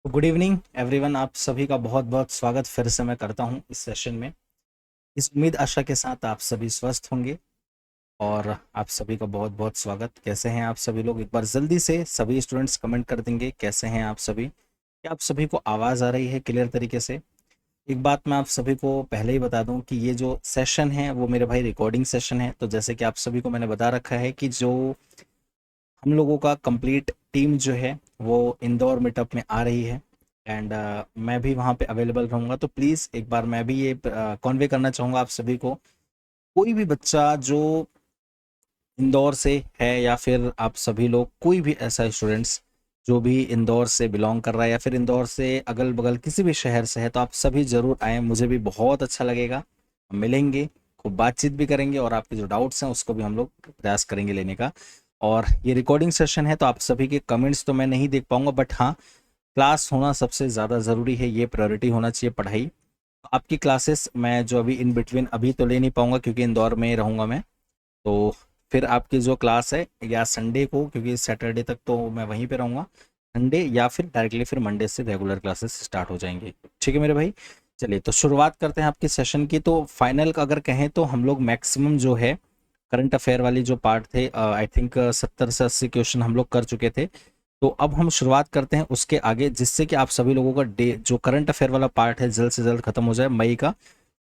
Good evening everyone. आप सभी का बहुत बहुत स्वागत फिर से मैं करता हूं इस सेशन में। इस उम्मीद आशा के साथ आप सभी स्वस्थ होंगे और आप सभी का बहुत बहुत स्वागत। कैसे हैं आप सभी लोग? एक बार जल्दी से सभी स्टूडेंट्स कमेंट कर देंगे कैसे हैं आप सभी। क्या आप सभी को आवाज़ आ रही है क्लियर तरीके से? एक बात मैं आप सभी को पहले ही बता दूं कि ये जो सेशन है वो मेरे भाई रिकॉर्डिंग सेशन है। तो जैसे कि आप सभी को मैंने बता रखा है कि जो हम लोगों का कंप्लीट टीम जो है वो इंदौर मीटअप में आ रही है एंड मैं भी वहाँ पे अवेलेबल रहूँगा। तो प्लीज़ एक बार मैं भी ये कॉन्वे करना चाहूँगा आप सभी को। कोई भी बच्चा जो इंदौर से है या फिर आप सभी लोग कोई भी ऐसा स्टूडेंट्स जो भी इंदौर से बिलोंग कर रहा है या फिर इंदौर से अगल बगल किसी भी शहर से है, तो आप सभी ज़रूर आएँ। मुझे भी बहुत अच्छा लगेगा। हम मिलेंगे, खूब बातचीत भी करेंगे और आपके जो डाउट्स हैं उसको भी हम लोग प्रयास करेंगे लेने का। और ये रिकॉर्डिंग सेशन है तो आप सभी के कमेंट्स तो मैं नहीं देख पाऊंगा, बट हाँ, क्लास होना सबसे ज़्यादा ज़रूरी है। ये प्रायोरिटी होना चाहिए पढ़ाई। आपकी क्लासेस मैं जो अभी इन बिटवीन अभी तो ले नहीं पाऊंगा क्योंकि इंदौर में रहूंगा मैं। तो फिर आपकी जो क्लास है या संडे को, क्योंकि सैटरडे तक तो मैं वहीं पे रहूंगा, संडे या फिर डायरेक्टली फिर मंडे से रेगुलर क्लासेस स्टार्ट हो जाएंगे। ठीक है मेरे भाई। चलिए तो शुरुआत करते हैं आपके सेशन की। तो फाइनल का अगर कहें तो हम लोग मैक्सिमम जो है करंट अफेयर वाली जो पार्ट थे, आई थिंक 70 से 80 क्वेश्चन हम लोग कर चुके थे। तो अब हम शुरुआत करते हैं उसके आगे, जिससे कि आप सभी लोगों का डे जो करंट अफेयर वाला पार्ट है जल्द से जल्द खत्म हो जाए मई का।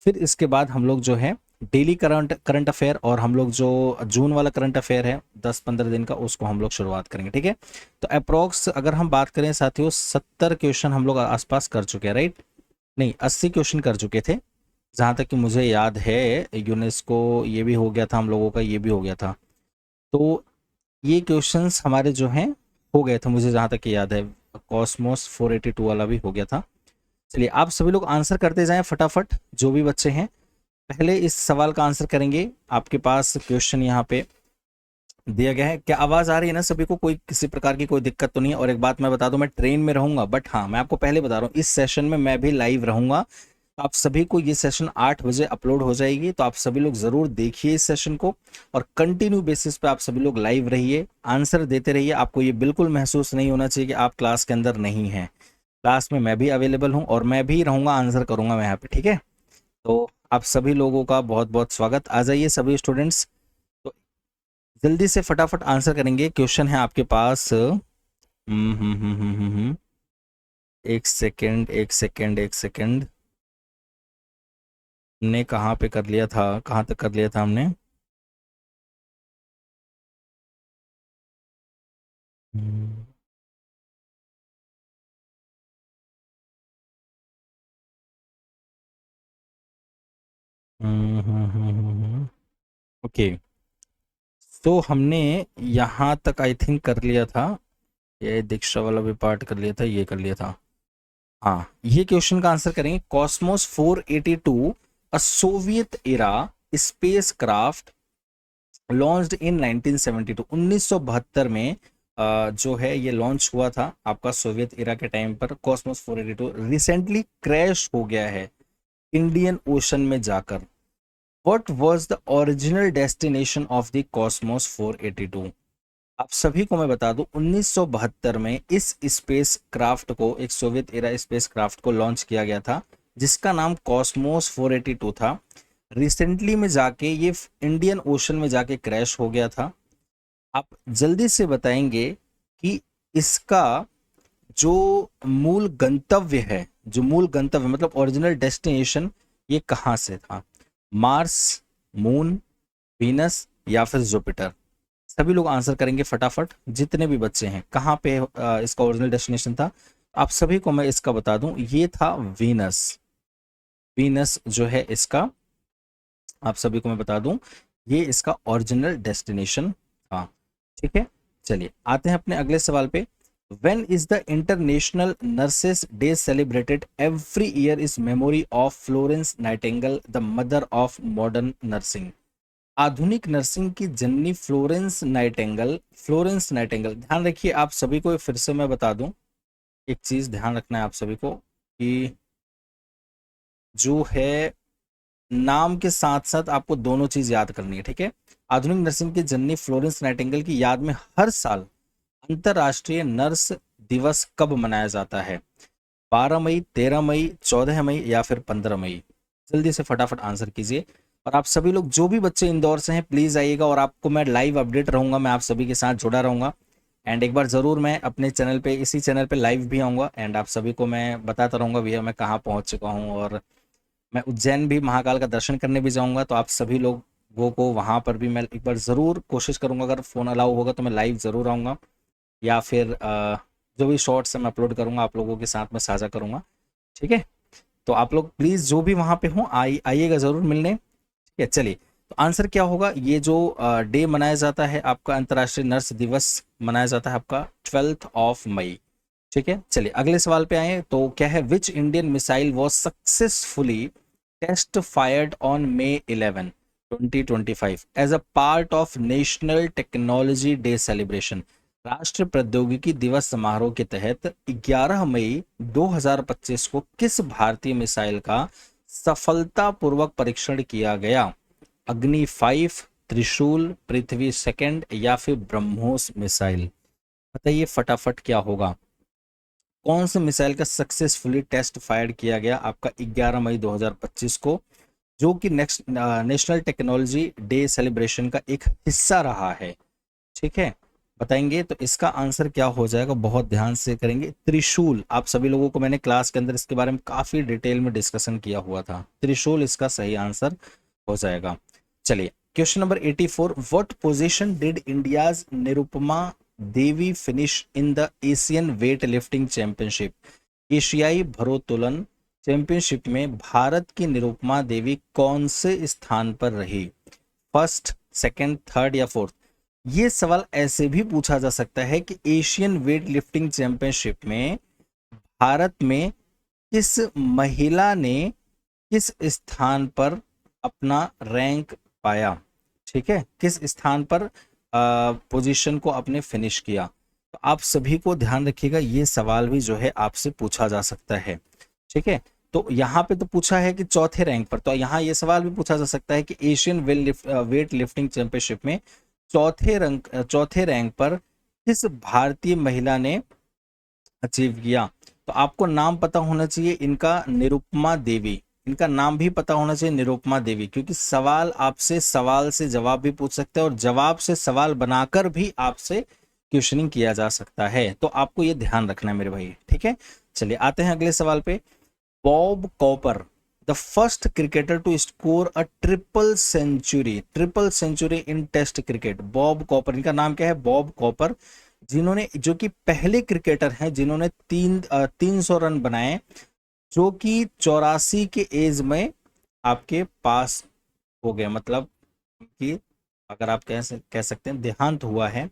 फिर इसके बाद हम लोग जो है डेली करंट करंट अफेयर और हम लोग जो जून वाला करंट अफेयर है 10-15 दिन का, उसको हम लोग शुरुआत करेंगे। ठीक है। तो अप्रोक्स अगर हम बात करें साथियों, 70 क्वेश्चन हम लोग आसपास कर चुके हैं, राइट? नहीं, 80 क्वेश्चन कर चुके थे जहाँ तक कि मुझे याद है। यूनेस्को ये भी हो गया था हम लोगों का, ये भी हो गया था। तो ये क्वेश्चंस हमारे जो हैं हो गए थे मुझे जहाँ तक कि याद है। कॉस्मोस 482 वाला भी हो गया था। चलिए आप सभी लोग आंसर करते जाएं फटाफट, जो भी बच्चे हैं। पहले इस सवाल का आंसर करेंगे। आपके पास क्वेश्चन यहाँ पे दिया गया है। क्या आवाज़ आ रही है ना सभी को? कोई किसी प्रकार की कोई दिक्कत तो नहीं है? और एक बात मैं बता दूं, मैं ट्रेन में रहूंगा, बट हाँ मैं आपको पहले बता रहा हूँ इस सेशन में मैं भी लाइव रहूंगा। तो आप सभी को ये सेशन 8 बजे अपलोड हो जाएगी, तो आप सभी लोग ज़रूर देखिए इस सेशन को और कंटिन्यू बेसिस पे आप सभी लोग लाइव रहिए, आंसर देते रहिए। आपको ये बिल्कुल महसूस नहीं होना चाहिए कि आप क्लास के अंदर नहीं हैं। क्लास में मैं भी अवेलेबल हूँ और मैं भी रहूंगा, आंसर करूंगा मैं यहाँ पे। ठीक है। तो आप सभी लोगों का बहुत बहुत स्वागत। आ जाइए सभी स्टूडेंट्स। तो जल्दी से फटाफट आंसर करेंगे। क्वेश्चन है आपके पास। एक सेकेंड एक सेकेंड एक सेकेंड। हमने कहाँ पे कर लिया था, कहाँ तक कर लिया था हमने? हम्म, ओके। तो हमने यहाँ तक आई थिंक कर लिया था। ये दीक्षा वाला भी पार्ट कर लिया था, ये कर लिया था। हाँ, ये क्वेश्चन का आंसर करेंगे। Cosmos 482, a Soviet era space craft launched in 1972, 1972 में जो है ये लॉन्च हुआ था आपका सोवियत एरा के टाइम पर। कॉस्मोस 482 रिसेंटली क्रैश हो गया है इंडियन ओशन में जाकर। What was the original destination of the Cosmos 482? आप सभी को मैं बता दूं 1972 में इस स्पेस क्राफ्ट को, एक सोवियत एरा स्पेस क्राफ्ट को लॉन्च किया गया था जिसका नाम कॉस्मोस 482 था। रिसेंटली में जाके ये इंडियन ओशन में जाके क्रैश हो गया था। आप जल्दी से बताएंगे कि इसका जो मूल गंतव्य है, जो मूल गंतव्य मतलब ओरिजिनल डेस्टिनेशन, ये कहाँ से था? मार्स, मून, वीनस या फिर जुपिटर? सभी लोग आंसर करेंगे फटाफट, जितने भी बच्चे हैं। कहाँ पे इसका ओरिजिनल डेस्टिनेशन था? आप सभी को मैं इसका बता दूं, ये था वीनस। वीनस जो है इसका, आप सभी को मैं बता दूं, ये इसका ओरिजिनल डेस्टिनेशन था। ठीक है। चलिए आते हैं अपने अगले सवाल पे। When is the International Nurses Day celebrated every year is memory of Florence Nightingale, the mother of modern nursing? आधुनिक नर्सिंग की जननी फ्लोरेंस नाइटिंगेल। ध्यान रखिए आप सभी को, फिर से मैं बता दूं, एक चीज ध्यान रखना है आप सभी को कि जो है नाम के साथ साथ आपको दोनों चीज याद करनी है। ठीक है। आधुनिक नर्सिंग की जननी फ्लोरेंस नाइटिंगेल की याद में हर साल अंतरराष्ट्रीय नर्स दिवस कब मनाया जाता है? 12 मई, 13 मई, 14 मई या फिर 15 मई? जल्दी से फटाफट आंसर कीजिए। और आप सभी लोग जो भी बच्चे इंदौर से हैं प्लीज़ आइएगा, और आपको मैं लाइव अपडेट रहूँगा, मैं आप सभी के साथ जुड़ा रहूँगा। एंड एक बार ज़रूर मैं अपने चैनल पे, इसी चैनल पे लाइव भी आऊँगा, एंड आप सभी को मैं बताता रहूँगा भैया मैं कहाँ पहुँच चुका हूँ। और मैं उज्जैन भी महाकाल का दर्शन करने भी जाऊँगा, तो आप सभी लोगों को वहाँ पर भी मैं एक बार ज़रूर कोशिश करूँगा, अगर फ़ोन अलाउ होगा तो मैं लाइव ज़रूर आऊँगा, या फिर जो भी शॉर्ट्स मैं अपलोड करूँगा आप लोगों के साथ मैं साझा करूँगा। ठीक है, तो आप लोग प्लीज़ जो भी वहाँ पे हों आइएगा ज़रूर मिलने। ठीक है, चलिए, तो आंसर क्या होगा? ये जो डे मनाया जाता है आपका, अंतर्राष्ट्रीय नर्स दिवस मनाया जाता है आपका 12 मई। ठीक है, चलिए अगले सवाल पे आए, तो क्या है? Which Indian missile was successfully test fired on May 11, 2025 as a part of national technology day celebration? राष्ट्रीय प्रौद्योगिकी दिवस समारोह के तहत 11 मई 2025 को किस भारतीय मिसाइल का सफलतापूर्वक परीक्षण किया गया? अग्नि 5, त्रिशूल, पृथ्वी सेकंड या फिर ब्रह्मोस मिसाइल? बताइए फटाफट क्या होगा? कौन से मिसाइल का सक्सेसफुली टेस्ट फायर किया गया आपका 11 मई 2025 को, जो कि next national technology day celebration का एक हिस्सा रहा है? ठीक है, बताएंगे तो इसका आंसर क्या हो जाएगा? बहुत ध्यान से करेंगे। त्रिशूल। आप सभी लोगों को मैंने क्लास के अंदर इसके बारे में काफी डिटेल में डिस्कशन किया हुआ था। त्रिशूल इसका सही आंसर हो जाएगा। चलिए, question number 84, what position did India's Nirupama Devi finish in the Asian weight lifting championship? एशियाई भारोत्तोलन चैंपियनशिप में भारत की निरुपमा देवी कौन से स्थान पर रही? फर्स्ट, सेकंड, थर्ड या फोर्थ? ये सवाल ऐसे भी पूछा जा सकता है कि एशियन वेट लिफ्टिंग चैंपियनशिप में भारत में किस महिला ने किस स्थान पर अपना रैंक पाया? ठीक है, किस स्थान पर पोजीशन को अपने फिनिश किया? तो आप सभी को ध्यान रखिएगा, ये सवाल भी जो है आपसे पूछा जा सकता है। ठीक है, तो यहाँ पे तो पूछा है कि चौथे रैंक पर, तो यहाँ ये सवाल भी पूछा जा सकता है कि एशियन वेट लिफ्टिंग चैंपियनशिप में चौथे रैंक पर किस भारतीय महिला ने अचीव किया? तो आपको नाम पता होना चाहिए इनका, निरुपमा देवी। इनका नाम भी पता होना चाहिए, निरुपमा देवी, क्योंकि सवाल आपसे सवाल से जवाब भी पूछ सकते हैं और जवाब से सवाल बनाकर भी आपसे क्वेश्चनिंग किया जा सकता है, तो आपको ये ध्यान रखना है मेरे भाई। ठीक है, चलिए आते हैं अगले सवाल पे। Bob Cowper, the first cricketer to score a triple century in test cricket. Bob Cowper, इनका नाम क्या है? बॉब कॉपर, जिन्होंने, जो कि पहले क्रिकेटर हैं जिन्होंने 300 रन बनाए, जो कि 84 के एज में आपके पास हो गए, मतलब कि अगर आप कह सकते हैं देहांत हुआ है।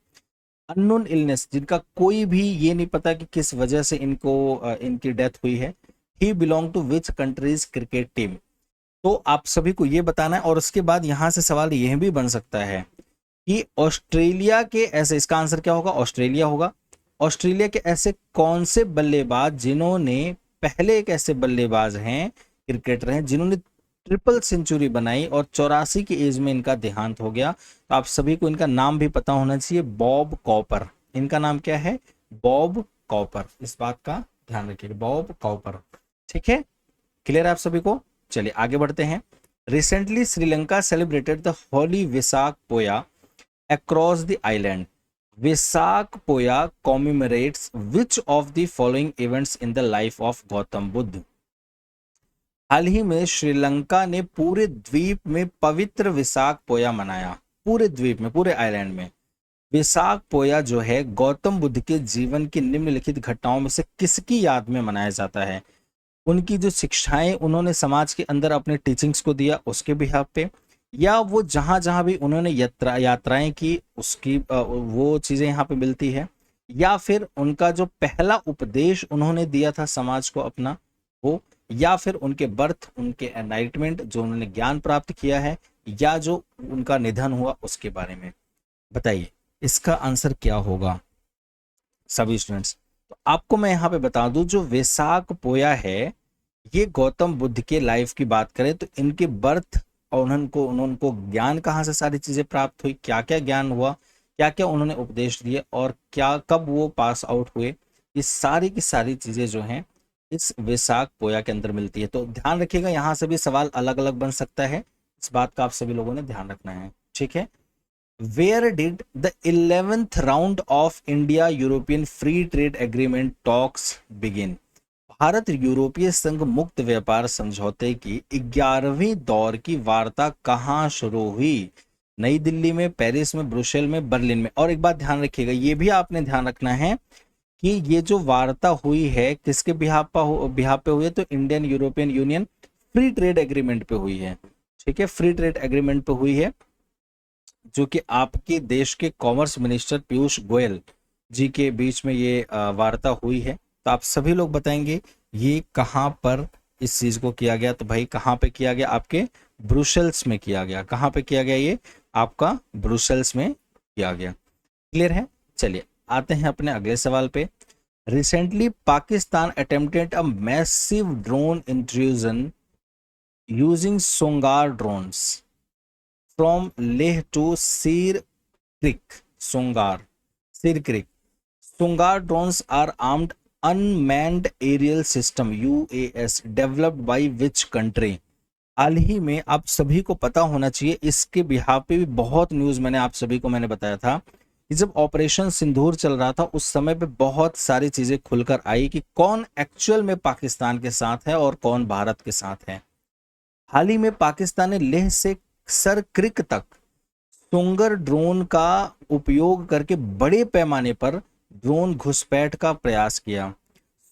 अननोन इलनेस, जिनका कोई भी ये नहीं पता कि किस वजह से इनकी डेथ हुई है। He belong to which countries cricket team? तो आप सभी को ये बताना है, और उसके बाद यहां से सवाल यह भी बन सकता है कि ऑस्ट्रेलिया के ऐसे, इसका आंसर क्या होगा? ऑस्ट्रेलिया होगा। ऑस्ट्रेलिया के ऐसे कौन से बल्लेबाज, जिन्होंने, पहले एक ऐसे बल्लेबाज हैं, क्रिकेटर हैं, जिन्होंने ट्रिपल सेंचुरी बनाई और 84 की एज में इनका देहांत हो गया? तो आप सभी को इनका नाम भी पता होना चाहिए, बॉब कॉपर। इनका नाम क्या है? बॉब कॉपर, इस बात का ध्यान रखिएगा, बॉब कॉपर। ठीक है, क्लियर है आप सभी को? चलिए आगे बढ़ते हैं। Recently Sri Lanka celebrated the holy Vesak Poya across the island. Vesak Poya commemorates which of the following events in the life of Gautam Buddha? हाल ही में श्रीलंका ने पूरे द्वीप में पवित्र विसाख पोया मनाया। पूरे द्वीप में, पूरे आइलैंड में विसाख पोया जो है गौतम बुद्ध के जीवन की निम्नलिखित घटनाओं में से किसकी याद में मनाया जाता है? उनकी जो शिक्षाएं उन्होंने समाज के अंदर अपने टीचिंग्स को दिया उसके बिहाफ पे, या वो जहां जहां भी उन्होंने यात्राएं की उसकी वो चीजें यहाँ पे मिलती है, या फिर उनका जो पहला उपदेश उन्होंने दिया था समाज को अपना वो, या फिर उनके बर्थ, उनके एनलाइटमेंट, जो उन्होंने ज्ञान प्राप्त किया है, या जो उनका निधन हुआ उसके बारे में? बताइए इसका आंसर क्या होगा सभी स्टूडेंट्स? तो आपको मैं यहाँ पे बता दूं, जो वैसाख पोया है ये गौतम बुद्ध के लाइफ की बात करें तो इनके बर्थ और उनको ज्ञान कहाँ से सारी चीजें प्राप्त हुई, क्या क्या ज्ञान हुआ, क्या क्या उन्होंने उपदेश दिए, और क्या कब वो पास आउट हुए, ये सारी की सारी चीजें जो हैं इस वैशाख पोया के अंदर मिलती है। तो ध्यान रखिएगा, यहाँ से भी सवाल अलग अलग बन सकता है, इस बात का आप सभी लोगों ने ध्यान रखना है। ठीक है, where did the 11th round of India European free trade agreement talks begin? Bharat यूरोपीय संघ मुक्त व्यापार समझौते की 11वीं दौर की वार्ता कहाँ शुरू हुई? नई दिल्ली में, पेरिस में, ब्रुसेल में, बर्लिन में। और एक बात ध्यान रखिएगा, ये भी आपने ध्यान रखना है कि ये जो वार्ता हुई है किसके बिहाफ पे हुई है? तो Indian European union free trade agreement पे हुई है। ठीक है, फ्री ट्रेड एग्रीमेंट पे हुई है, जो कि आपके देश के कॉमर्स मिनिस्टर पीयूष गोयल जी के बीच में ये वार्ता हुई है। तो आप सभी लोग बताएंगे ये कहाँ पर इस चीज को किया गया? तो भाई कहाँ पे किया गया? आपके ब्रुसेल्स में किया गया। कहाँ पे किया गया? ये आपका ब्रुसेल्स में किया गया। क्लियर है? चलिए आते हैं अपने अगले सवाल पे। Recently Pakistan attempted a massive drone intrusion using Songar drones from Leh to Sir Creek. Sir Creek. Songar drones are armed unmanned aerial system US developed by which country? हाल ही में आप सभी को पता होना चाहिए, इसके बिहाफ पे भी बहुत न्यूज आप सभी को मैंने बताया था कि जब ऑपरेशन सिंदूर चल रहा था उस समय पे बहुत सारी चीजें खुलकर आई कि कौन एक्चुअल में पाकिस्तान के साथ है और कौन भारत के साथ है। हाल ही में पाकिस्तान ने लेह से सर क्रिक तक सोंगर ड्रोन का उपयोग करके बड़े पैमाने पर ड्रोन घुसपैठ का प्रयास किया।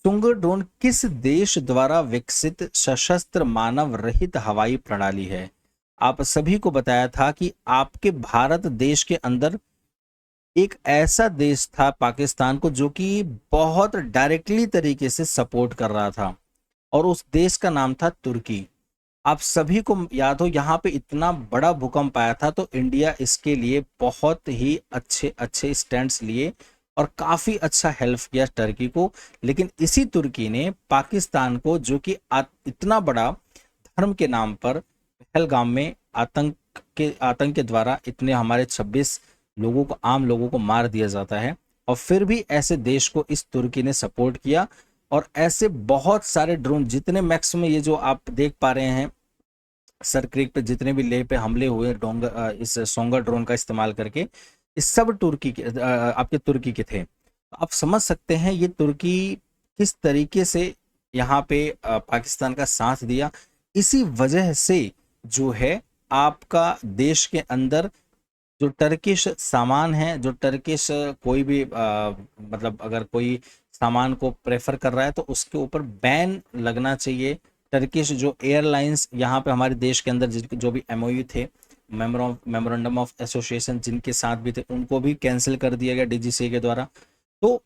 सोंगर ड्रोन किस देश द्वारा विकसित सशस्त्र मानव रहित हवाई प्रणाली है? आप सभी को बताया था कि आपके भारत देश के अंदर एक ऐसा देश था पाकिस्तान को जो कि बहुत डायरेक्टली तरीके से सपोर्ट कर रहा था, और उस देश का नाम था तुर्की। आप सभी को याद हो, यहाँ पे इतना बड़ा भूकंप आया था तो इंडिया इसके लिए बहुत ही अच्छे अच्छे स्टैंड्स लिए और काफी अच्छा हेल्प किया टर्की को। लेकिन इसी तुर्की ने पाकिस्तान को, जो कि इतना बड़ा धर्म के नाम पर पहलगाम में आतंक के द्वारा इतने हमारे 26 लोगों को, आम लोगों को मार दिया जाता है, और फिर भी ऐसे देश को इस तुर्की ने सपोर्ट किया। और ऐसे बहुत सारे ड्रोन, जितने मैक्सिमम ये जो आप देख पा रहे हैं सर क्रिक पे, जितने भी लेह पे हमले हुए इस सोंगर ड्रोन का इस्तेमाल करके, इस सब तुर्की के आपके तुर्की के थे। तो आप समझ सकते हैं ये तुर्की किस तरीके से यहाँ पे पाकिस्तान का साथ दिया। इसी वजह से जो है आपका देश के अंदर जो टर्किश सामान है, जो टर्किश कोई भी मतलब अगर कोई सामान को प्रेफर कर रहा है तो उसके ऊपर बैन लगना चाहिए। टर्किश जो एयरलाइंस यहाँ पे हमारे देश के अंदर जो भी एमओयू थे, मेमोरेंडम ऑफ एसोसिएशन जिनके साथ भी थे, उनको भी कैंसिल कर दिया गया डीजीसीए के द्वारा। तो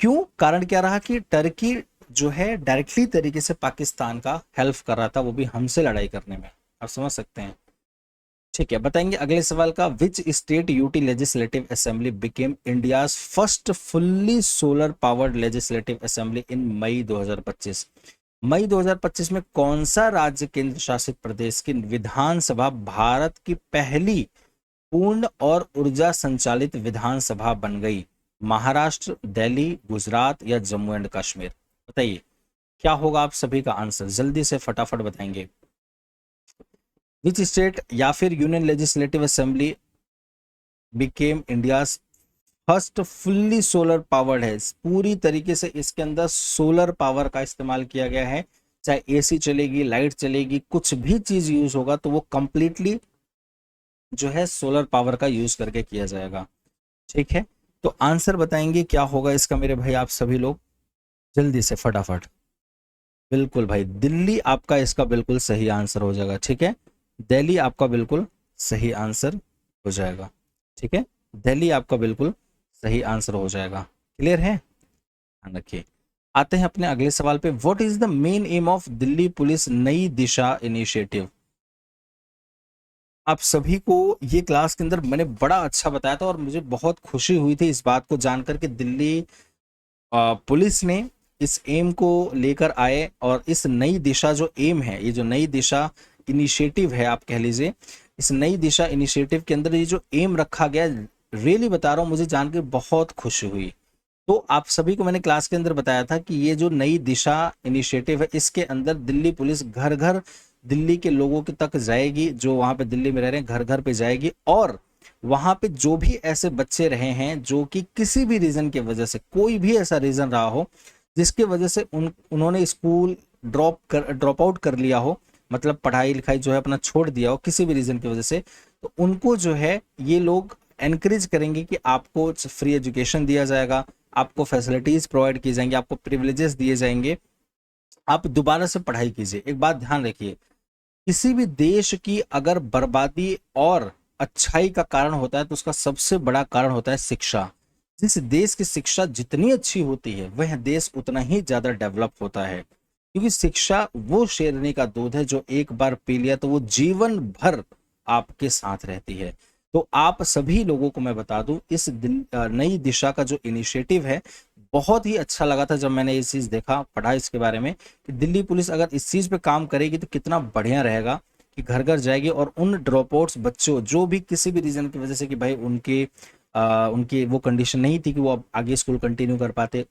क्यों? कारण क्या रहा कि टर्की जो है डायरेक्टली तरीके से पाकिस्तान का हेल्प कर रहा था, वो भी हमसे लड़ाई करने में। आप समझ सकते हैं। ठीक है, बताएंगे अगले सवाल का। Which state UT legislative assembly became India's first fully solar powered legislative assembly in May 2025? मई 2025 में कौन सा राज्य केंद्र शासित प्रदेश की विधानसभा भारत की पहली पूर्ण और ऊर्जा संचालित विधानसभा बन गई? महाराष्ट्र, दिल्ली, गुजरात या जम्मू एंड कश्मीर? बताइए क्या होगा आप सभी का आंसर, जल्दी से फटाफट बताएंगे। विच स्टेट या फिर union legislative assembly became India's first fully solar powered है? पूरी तरीके से इसके अंदर सोलर पावर का इस्तेमाल किया गया है। चाहे एसी चलेगी, लाइट चलेगी, कुछ भी चीज यूज होगा तो वो कंप्लीटली जो है सोलर पावर का यूज करके किया जाएगा। ठीक है, तो आंसर बताएंगे क्या होगा इसका मेरे भाई आप सभी लोग, जल्दी से फटाफट। बिल्कुल भाई, दिल्ली आपका इसका बिल्कुल सही आंसर हो जाएगा। ठीक है, दिल्ली आपका बिल्कुल सही आंसर हो जाएगा। ठीक है, दिल्ली आपका बिल्कुल सही आंसर हो जाएगा। क्लियर है? ध्यान रखिए। आते हैं अपने अगले सवाल पे। What is the main M of Delhi police नई दिशा इनिशिएटिव? आप सभी को ये क्लास के अंदर मैंने बड़ा अच्छा बताया था और मुझे बहुत खुशी हुई थी इस बात को जानकर के दिल्ली पुलिस ने इस एम को लेकर आए, और इस नई दिशा जो एम है, ये जो नई दिशा इनिशिएटिव है आप कह लीजिए, इस नई दिशा इनिशिएटिव के अंदर ये जो एम रखा गया, रियली बता रहा हूँ, मुझे जानकर बहुत खुशी हुई। तो आप सभी को मैंने क्लास के अंदर बताया था कि ये जो नई दिशा इनिशिएटिव है, इसके अंदर दिल्ली पुलिस घर घर दिल्ली के लोगों के तक जाएगी, जो वहां पे दिल्ली में रह रहे हैं घर घर पे जाएगी, और वहां पे जो भी ऐसे बच्चे रहे हैं जो कि किसी भी रीजन की वजह से, कोई भी ऐसा रीजन रहा हो जिसके वजह से उन्होंने स्कूल ड्रॉप आउट कर लिया हो, मतलब पढ़ाई लिखाई जो है अपना छोड़ दिया हो किसी भी रीजन की वजह से, तो उनको जो है ये लोग एनकरेज करेंगे कि आपको फ्री एजुकेशन दिया जाएगा, आपको फैसिलिटीज प्रोवाइड की जाएंगी, आपको प्रिविलेजेस दिए जाएंगे, आप दोबारा से पढ़ाई कीजिए। एक बात ध्यान रखिए, किसी भी देश की अगर बर्बादी और अच्छाई का कारण होता है तो उसका सबसे बड़ा कारण होता है शिक्षा। जिस देश की शिक्षा जितनी अच्छी होती है वह देश उतना ही ज्यादा डेवलप होता है, क्योंकि शिक्षा वो शेरनी का दूध है जो एक बार पी लिया तो वो जीवन भर आपके साथ रहती है। तो आप सभी लोगों को मैं बता दूं, इस नई दिशा का जो इनिशिएटिव है बहुत ही अच्छा लगा था जब मैंने ये चीज देखा, पढ़ा इसके बारे में कि दिल्ली पुलिस अगर इस चीज पे काम करेगी तो कितना बढ़िया रहेगा, कि घर घर जाएगी और उन ड्रॉप आउट्स बच्चों जो भी किसी भी रीजन की वजह से कि भाई उनकी वो कंडीशन नहीं थी कि वो अब आगे स्कूल कंटिन्यू कर पाते,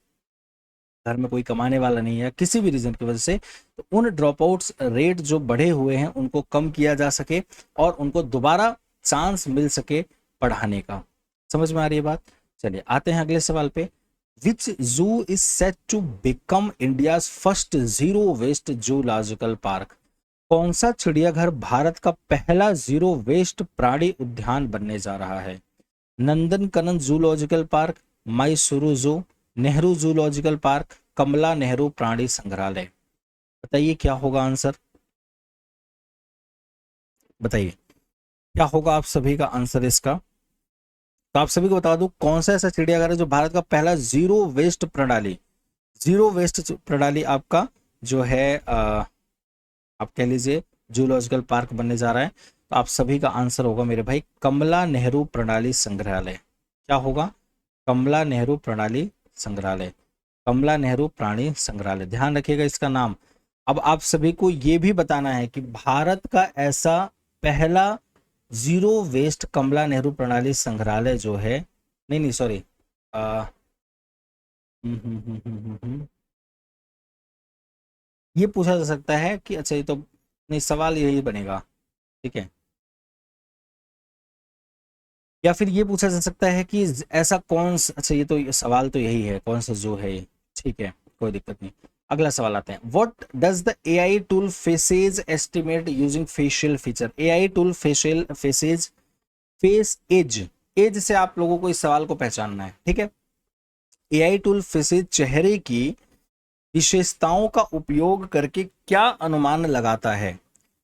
घर में कोई कमाने वाला नहीं है किसी भी रीजन की वजह से, तो उन ड्रॉप आउट्स रेट जो बढ़े हुए हैं उनको कम किया जा सके और उनको दोबारा चांस मिल सके पढ़ाने का। समझ में आ रही है बात? चलिए आते हैं अगले सवाल पे। Which zoo is set to become India first zero waste zoological park? कौन सा चिड़ियाघर भारत का पहला जीरो वेस्ट प्राणी उद्यान बनने जा रहा है? नंदनकनन जूलॉजिकल पार्क, मैसूरू जू, नेहरू जूलॉजिकल पार्क, कमला नेहरू प्राणी संग्रहालय। बताइए क्या होगा आंसर, बताइए क्या होगा आप सभी का आंसर इसका। तो आप सभी को बता दूं कौन सा ऐसा चिड़ियाघर है जो भारत का पहला जीरो वेस्ट प्रणाली आपका जो है आप कह लीजिए जूलॉजिकल पार्क बनने जा रहा है। तो आप सभी का आंसर होगा मेरे भाई कमला नेहरू प्रणाली संग्रहालय। क्या होगा? कमला नेहरू प्रणाली संग्रहालय, कमला नेहरू प्राणी संग्रहालय, ध्यान रखिएगा इसका नाम। अब आप सभी को यह भी बताना है कि भारत का ऐसा पहला जीरो वेस्ट कमला नेहरू प्रणाली संग्रहालय जो है, नहीं नहीं सॉरी, ये पूछा जा सकता है कि अच्छा ये तो नहीं, सवाल यही बनेगा, ठीक है, या फिर ये पूछा जा सकता है कि ऐसा कौन सा, अच्छा ये तो सवाल तो यही है कौन सा जो है ये, ठीक है कोई दिक्कत नहीं। अगला सवाल आते हैं, what does the AI tool FaceAge estimate using facial feature? AI tool facial FaceAge face age, age से आप लोगों को इस सवाल को पहचानना है, ठीक है। एआई टूल फेसेज चेहरे की विशेषताओं का उपयोग करके क्या अनुमान लगाता है?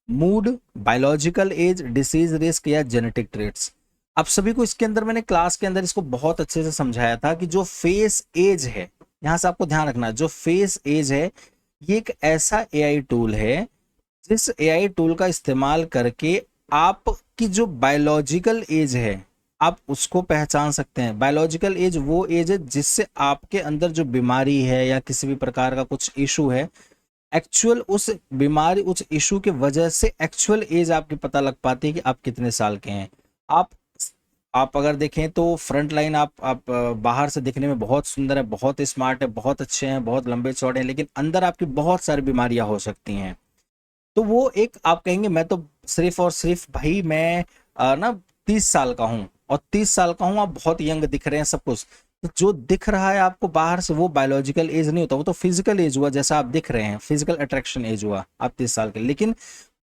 Mood, biological age, disease risk या जेनेटिक ट्रेट्स? आप सभी को इसके अंदर मैंने क्लास के अंदर इसको बहुत अच्छे से समझाया था कि जो फेस एज है, यहां से आपको ध्यान रखना है, जो फेस एज है ये एक ऐसा एआई टूल है जिस एआई टूल का इस्तेमाल करके आपकी जो बायोलॉजिकल एज है आप उसको पहचान सकते हैं। बायोलॉजिकल एज वो एज है जिससे आपके अंदर जो बीमारी है या किसी भी प्रकार का कुछ इशू है, एक्चुअल उस बीमारी उस इशू के वजह से एक्चुअल एज आपकी पता लग पाती है कि आप कितने साल के हैं। आप आप अगर देखें तो फ्रंट लाइन आप बाहर से दिखने में बहुत सुंदर है, बहुत स्मार्ट है, बहुत अच्छे हैं, बहुत लंबे चौड़े हैं, लेकिन अंदर आपकी बहुत सारी बीमारियां हो सकती हैं। तो वो एक आप कहेंगे मैं तो सिर्फ और सिर्फ भाई मैं ना 30 साल का हूँ और 30 साल का हूँ, आप बहुत यंग दिख रहे हैं सब कुछ, तो जो दिख रहा है आपको बाहर से वो बायोलॉजिकल एज नहीं होता, वो तो फिजिकल एज हुआ, जैसा आप दिख रहे हैं फिजिकल अट्रैक्शन एज हुआ आप 30 साल के। लेकिन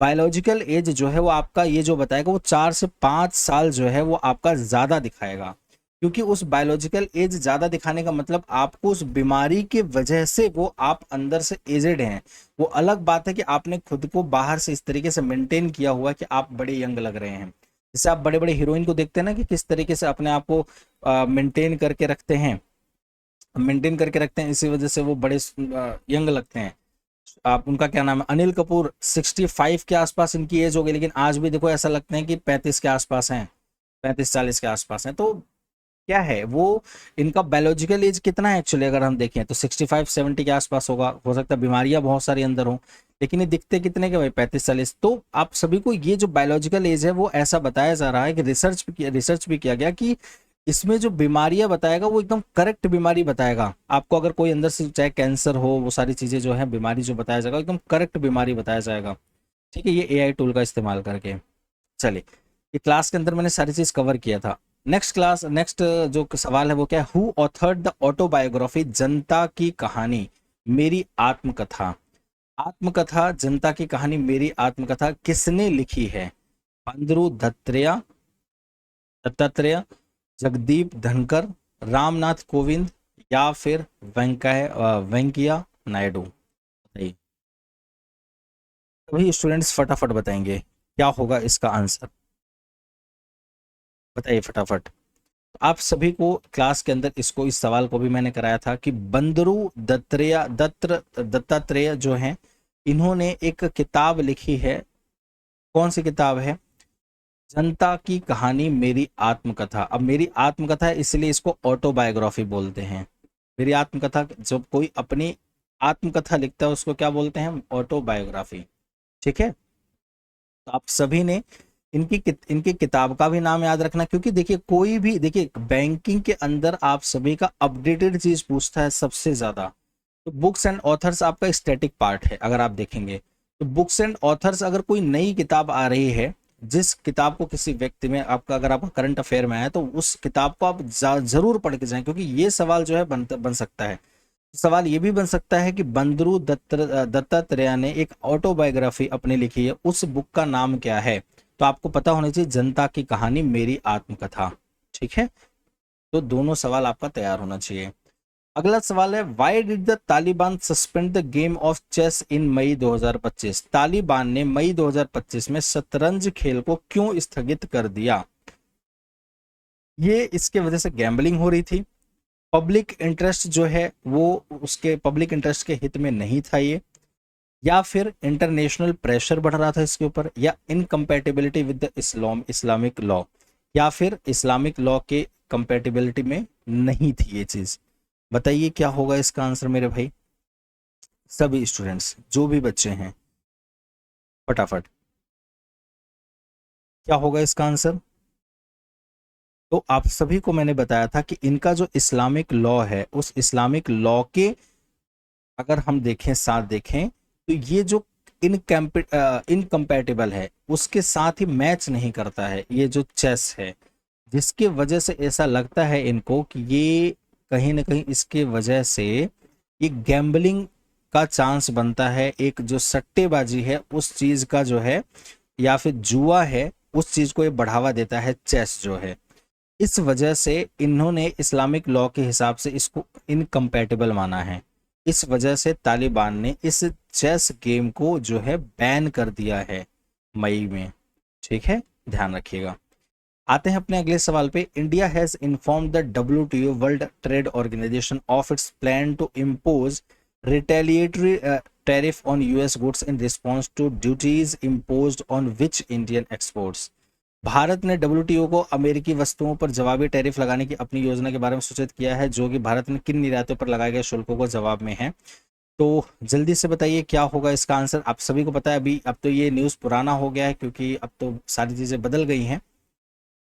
बायोलॉजिकल एज जो है वो आपका ये जो बताएगा वो 4 से 5 साल जो है वो आपका ज्यादा दिखाएगा, क्योंकि उस बायोलॉजिकल एज ज्यादा दिखाने का मतलब आपको उस बीमारी के वजह से वो आप अंदर से एजेड हैं। वो अलग बात है कि आपने खुद को बाहर से इस तरीके से मेंटेन किया हुआ कि आप बड़े यंग लग रहे हैं, जैसे आप बड़े बड़े हीरोइन को देखते हैं ना कि किस तरीके से अपने आप को मेंटेन करके रखते हैं, इसी वजह से वो बड़े यंग लगते हैं। आप उनका क्या नाम है, अनिल कपूर, 65 के आसपास इनकी एज हो गई, लेकिन आज भी देखो ऐसा लगता है कि 35 के आसपास हैं, 35-40 के आसपास हैं। तो क्या है वो, इनका बायोलॉजिकल एज कितना है एक्चुअली अगर हम देखें तो 65-70 के आसपास होगा, हो सकता है बीमारियां बहुत सारी अंदर हो, लेकिन ये दिखते कितने के भाई 35-40। तो आप सभी को ये जो बायोलॉजिकल एज है वो ऐसा बताया जा रहा है कि रिसर्च भी किया गया कि इसमें जो बीमारियां बताएगा वो एकदम करेक्ट बीमारी बताएगा आपको। अगर कोई अंदर से चाहे कैंसर हो, वो सारी चीजें जो है बीमारी जो बताया जाएगा एकदम करेक्ट बीमारी बताया जाएगा। ठीक है, ये एआई टूल का इस्तेमाल करके। चलिए, ये क्लास के अंदर मैंने सारी चीज कवर किया था। नेक्स्ट जो सवाल है वो क्या है, हु ऑथर्ड द ऑटोबायोग्राफी जनता की कहानी मेरी आत्मकथा। आत्मकथा जनता की कहानी मेरी आत्मकथा किसने लिखी है? बंदरू दत्तात्रेय, जगदीप धनकर, रामनाथ कोविंद, या फिर वेंकैया नायडू। बताइए, सभी स्टूडेंट्स फटाफट बताएंगे क्या होगा इसका आंसर। बताइए फटाफट। आप सभी को क्लास के अंदर इस सवाल को भी मैंने कराया था कि बंदरू दत्तात्रेय जो हैं, इन्होंने एक किताब लिखी है। कौन सी किताब है? जनता की कहानी मेरी आत्मकथा। अब मेरी आत्मकथा है इसलिए इसको ऑटोबायोग्राफी बोलते हैं। मेरी आत्मकथा, जब कोई अपनी आत्मकथा लिखता है उसको क्या बोलते हैं? ऑटोबायोग्राफी। ठीक है, तो आप सभी ने इनकी किताब का भी नाम याद रखना, क्योंकि देखिए कोई भी, देखिए बैंकिंग के अंदर आप सभी का अपडेटेड चीज पूछता है सबसे ज्यादा। तो बुक्स एंड ऑथर्स आपका स्टैटिक पार्ट है। अगर आप देखेंगे तो बुक्स एंड ऑथर्स, अगर कोई नई किताब आ रही है, जिस किताब को किसी व्यक्ति में आपका, अगर आपका करंट अफेयर में आया तो उस किताब को आप जरूर पढ़ के जाएं, क्योंकि ये सवाल जो है बन सकता है। सवाल ये भी बन सकता है कि बंदरू दत्तात्रेय ने एक ऑटोबायोग्राफी अपनी लिखी है, उस बुक का नाम क्या है? तो आपको पता होना चाहिए जनता की कहानी मेरी आत्मकथा। ठीक है, तो दोनों सवाल आपका तैयार होना चाहिए। अगला सवाल है, why did the Taliban suspend the game of chess in May 2025? Taliban ने मई 2025 में शतरंज खेल को क्यों स्थगित कर दिया? ये इसके वजह से गैम्बलिंग हो रही थी, पब्लिक इंटरेस्ट जो है वो उसके पब्लिक इंटरेस्ट के हित में नहीं था ये, या फिर इंटरनेशनल प्रेशर बढ़ रहा था इसके ऊपर, या incompatibility with the Islamic law, या फिर इस्लामिक लॉ के कंपैटिबिलिटी में नहीं थी ये चीज। बताइए क्या होगा इसका आंसर मेरे भाई, सभी स्टूडेंट्स जो भी बच्चे हैं फटाफट, क्या होगा इसका आंसर? तो आप सभी को मैंने बताया था कि इनका जो इस्लामिक लॉ है, उस इस्लामिक लॉ के अगर हम देखें, साथ देखें, तो ये जो इनकम्पैटिबल है उसके साथ ही मैच नहीं करता है ये जो चेस है, जिसके वजह से ऐसा लगता है इनको कि ये कहीं ना कहीं इसके वजह से ये गैम्बलिंग का चांस बनता है, एक जो सट्टेबाजी है उस चीज का जो है, या फिर जुआ है उस चीज को ये बढ़ावा देता है चेस जो है। इस वजह से इन्होंने इस्लामिक लॉ के हिसाब से इसको इनकम्पैटिबल माना है। इस वजह से तालिबान ने इस चेस गेम को जो है बैन कर दिया है मई में। ठीक है, ध्यान रखिएगा। आते हैं अपने अगले सवाल पे। India has inform the WTO world trade organisation of its plan to impose retaliatory tariff on US goods in response to duties imposed on which Indian exports. Bharat ने WTO को अमेरिकी वस्तुओं पर जवाबी टैरिफ लगाने की अपनी योजना के बारे में सूचित किया है, जो कि भारत ने किन निर्यातों पर लगाए गए शुल्कों को जवाब में है। तो जल्दी से बताइए क्या होगा इसका आंसर। आप सभी को पता है, अभी अब तो ये न्यूज़ पुराना हो गया है क्योंकि अब तो सारी चीज़ें बदल गई हैं।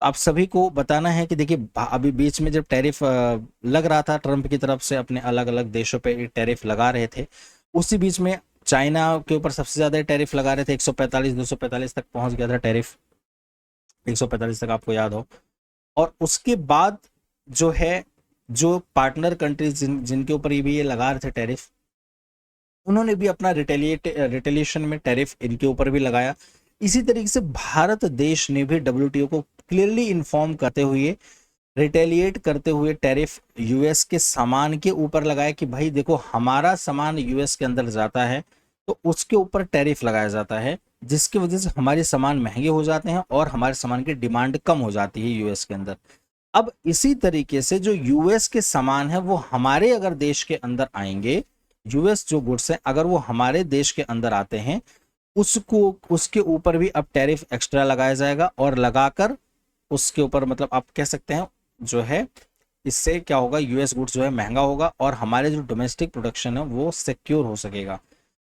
आप सभी को बताना है कि देखिए अभी बीच में जब टैरिफ लग रहा था, ट्रंप की तरफ से अपने अलग अलग देशों पे टैरिफ लगा रहे थे, उसी बीच में चाइना के ऊपर सबसे ज्यादा टैरिफ लगा रहे थे। 145 245 तक पहुंच गया था टैरिफ, 145 तक आपको याद हो। और उसके बाद जो है, जो पार्टनर कंट्रीज जिनके ऊपर ये भी ये लगा रहे थे टैरिफ, उन्होंने भी अपना रिटेलिएशन में टैरिफ इनके ऊपर भी लगाया। इसी तरीके से भारत देश ने भी WTO को क्लियरली इन्फॉर्म करते हुए, रिटेलिएट करते हुए टैरिफ यूएस के सामान के ऊपर लगाया कि भाई देखो हमारा सामान यूएस के अंदर जाता है तो उसके ऊपर टैरिफ लगाया जाता है, जिसकी वजह से हमारे सामान महंगे हो जाते हैं और हमारे सामान की डिमांड कम हो जाती है यूएस के अंदर। अब इसी तरीके से जो यूएस के सामान है वो हमारे अगर देश के अंदर आएंगे, यूएस जो गुड्स हैं अगर वो हमारे देश के अंदर आते हैं, उसको उसके ऊपर भी अब टैरिफ एक्स्ट्रा लगाया जाएगा, और लगाकर उसके ऊपर मतलब आप कह सकते हैं जो है, इससे क्या होगा, यूएस गुड्स जो है महंगा होगा और हमारे जो डोमेस्टिक प्रोडक्शन है वो सिक्योर हो सकेगा।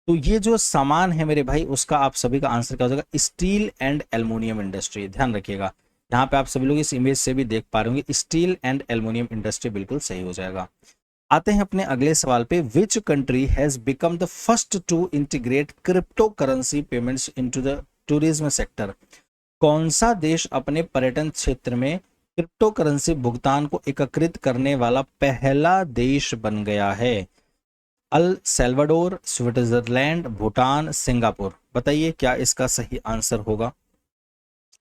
तो ये जो सामान है मेरे भाई, उसका आप सभी का आंसर क्या हो जाएगा, स्टील एंड एल्युमिनियम इंडस्ट्री। ध्यान रखिएगा, यहाँ पे आप सभी लोग इस इमेज से भी देख पा रहे होंगे, स्टील एंड एल्युमिनियम इंडस्ट्री बिल्कुल सही हो जाएगा। आते हैं अपने अगले सवाल पे, which country has become the first to integrate crypto currency payments into the tourism sector. कौन सा देश अपने पर्यटन क्षेत्र में क्रिप्टो करेंसी भुगतान को एकीकृत करने वाला पहला देश बन गया है? El Salvador, Switzerland, Bhutan, Singapore. बताइए क्या इसका सही आंसर होगा।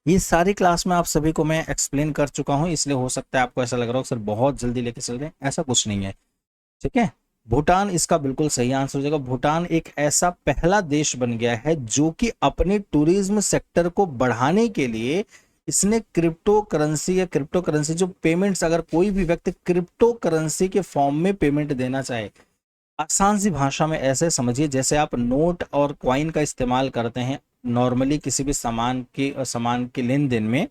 ये सारी क्लास में आप सभी को मैं एक्सप्लेन कर चुका हूं, इसलिए हो सकता है आपको ऐसा लग रहा हो सर बहुत जल्दी लेके चल रहे हैं, ऐसा कुछ नहीं है। ठीक है, भूटान इसका बिल्कुल सही आंसर हो जाएगा। भूटान एक ऐसा पहला देश बन गया है जो कि अपने टूरिज्म सेक्टर को बढ़ाने के लिए इसने क्रिप्टो करेंसी या क्रिप्टो करेंसी जो पेमेंट्स, अगर कोई भी व्यक्ति क्रिप्टो करेंसी के फॉर्म में पेमेंट देना चाहे, आसान सी भाषा में ऐसे समझिए जैसे आप नोट और कॉइन का इस्तेमाल करते हैं नॉर्मली किसी भी सामान के लेन देन में,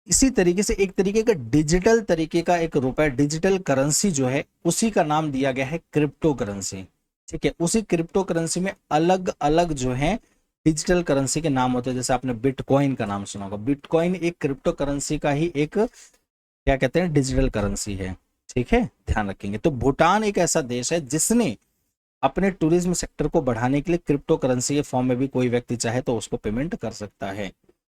इसी तरीके से एक तरीके का डिजिटल तरीके का एक रुपए, डिजिटल करेंसी जो है उसी का नाम दिया गया है क्रिप्टो करेंसी। ठीक है, उसी क्रिप्टो करेंसी में अलग अलग जो है डिजिटल करेंसी के नाम होते हैं। जैसे आपने बिटकॉइन का नाम सुना होगा, बिटकॉइन एक क्रिप्टो करेंसी का ही एक क्या कहते हैं डिजिटल करेंसी है। ठीक है, ध्यान रखेंगे। तो भूटान एक ऐसा देश है जिसने अपने टूरिज्म सेक्टर को बढ़ाने के लिए क्रिप्टो करेंसी के फॉर्म में भी कोई व्यक्ति चाहे तो उसको पेमेंट कर सकता है।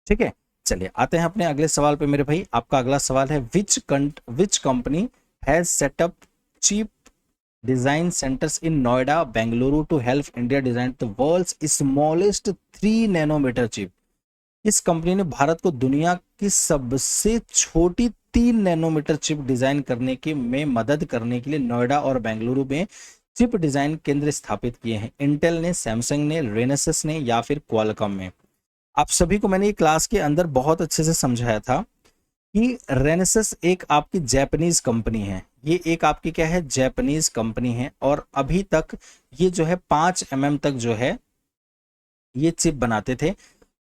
ठीक है, चलिए आते हैं अपने अगले सवाल पे मेरे भाई। आपका अगला सवाल है, which company has set up chip design centres in Noida Bengaluru to help India design the world's smallest 3 nanometre chip. इस कंपनी ने भारत को दुनिया की सबसे छोटी 3 नैनोमीटर चिप डिजाइन करने के में मदद करने के लिए नोएडा और बेंगलुरु में चिप डिजाइन केंद्र स्थापित किए हैं। इंटेल ने, सैमसंग ने, रेनेसिस ने या फिर क्वालकॉम में। आप सभी को मैंने ये क्लास के अंदर बहुत अच्छे से समझाया था कि रेनेसिस एक आपकी जापानीज कंपनी है, ये एक आपकी क्या है जापानीज कंपनी है, और अभी तक ये जो है 5 mm तक जो है ये चिप बनाते थे।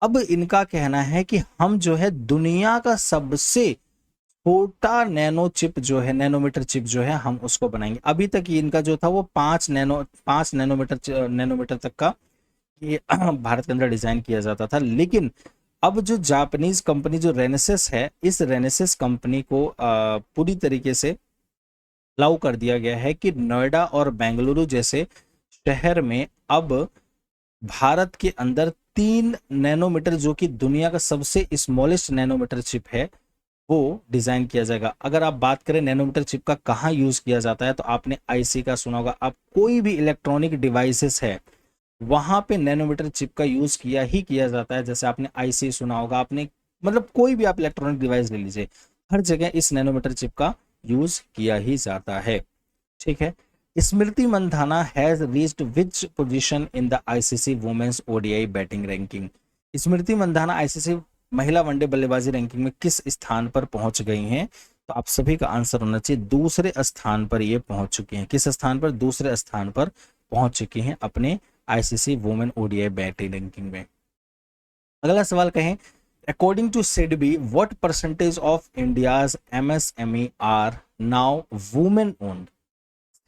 अब इनका कहना है कि हम जो है दुनिया का सबसे छोटा नैनो चिप जो है, नैनोमीटर चिप जो है, हम उसको बनाएंगे। अभी तक ये इनका जो था वो 5 नैनोमीटर तक का ये भारत के अंदर डिजाइन किया जाता था। लेकिन अब जो जापानीज कंपनी जो रेनेसिस है, इस रेनेसिस कंपनी को पूरी तरीके से अलाउ कर दिया गया है कि नोएडा और बेंगलुरु जैसे शहर में अब भारत के अंदर 3 नैनोमीटर जो कि दुनिया का सबसे स्मॉलेस्ट नैनोमीटर चिप है वो डिजाइन किया जाएगा। अगर आप बात करें नैनोमीटर चिप का कहाँ यूज किया जाता है, तो आपने आईसी का सुना होगा। आप कोई भी इलेक्ट्रॉनिक डिवाइसेस है वहां पे नैनोमीटर चिप का यूज किया जाता है। जैसे आपने आईसी सुना होगा, आपने मतलब कोई भी आप इलेक्ट्रॉनिक डिवाइस ले लीजिए, हर जगह इस नैनोमीटर चिप का यूज किया ही जाता है। ठीक है, Smriti Mandhana has reached which position in the ICC women's ODI batting ranking. Smriti Mandhana ICC महिला वनडे बल्लेबाजी रैंकिंग में किस स्थान पर पहुंच गई हैं? तो आप सभी का आंसर होना चाहिए दूसरे स्थान पर ये पहुंच चुकी हैं। किस स्थान पर? दूसरे स्थान पर पहुंच चुकी हैं अपने ICC women ODI batting ranking में। अगला सवाल कहें, according to SIDBI what percentage of India's MSME are now women owned.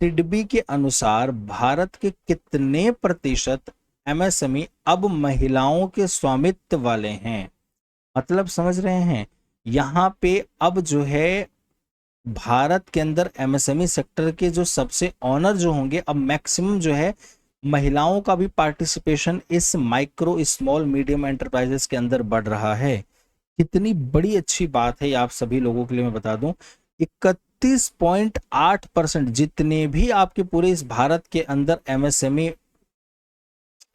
SIDBI के अनुसार भारत के कितने प्रतिशत एमएसएमई अब महिलाओं के स्वामित्व वाले हैं? मतलब समझ रहे हैं, यहाँ पे अब जो है भारत के अंदर एमएसएमई सेक्टर के जो सबसे ऑनर जो होंगे, अब मैक्सिमम जो है महिलाओं का भी पार्टिसिपेशन इस माइक्रो स्मॉल मीडियम एंटरप्राइजेस के अंदर बढ़ रहा है। कितनी बड़ी अच्छी बात है आप सभी लोगों के लिए मैं बता दूं, 31.8% जितने भी आपके पूरे इस भारत के अंदर एमएसएमई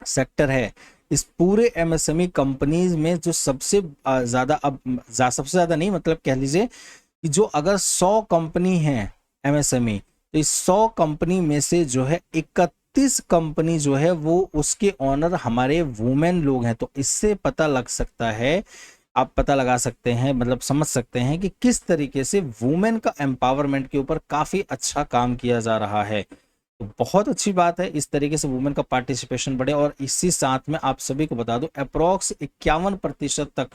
सेक्टर है, इस पूरे एमएसएमई कंपनीज में जो सबसे ज्यादा, अब सबसे ज्यादा नहीं मतलब कह लीजिए कि जो अगर 100 कंपनी है एमएसएमई, तो इस 100 कंपनी में से जो है 31 कंपनी जो है वो उसके ऑनर हमारे वुमेन लोग हैं। तो इससे पता लग सकता है, आप पता लगा सकते हैं, मतलब समझ सकते हैं कि किस तरीके से वुमेन का एम्पावरमेंट के ऊपर काफी अच्छा काम किया जा रहा है। तो बहुत अच्छी बात है, इस तरीके से वुमेन का पार्टिसिपेशन बढ़े। और इसी साथ में आप सभी को बता दूं, अप्रोक्स 51% तक,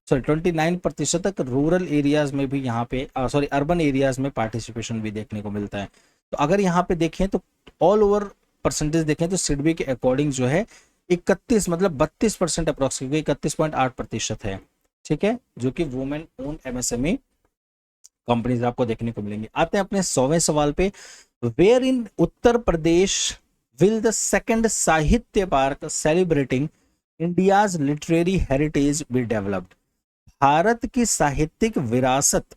सॉरी 29% तक रूरल एरियाज में भी यहाँ पे अर्बन एरियाज में पार्टिसिपेशन भी देखने को मिलता है। तो अगर यहाँ पे देखें तो ऑल ओवर परसेंटेज देखें तो सिडबी के अकॉर्डिंग जो है 31 मतलब 32% अप्रोक्स, 31.8% है। ठीक है, जो कि वुमेन ओन एमएसएमई कंपनीज आपको देखने को मिलेंगी। आते हैं अपने 100वें सवाल पे। Where in Uttar Pradesh will the second Sahitya park celebrating India's literary heritage be developed? Bharat की साहित्यिक विरासत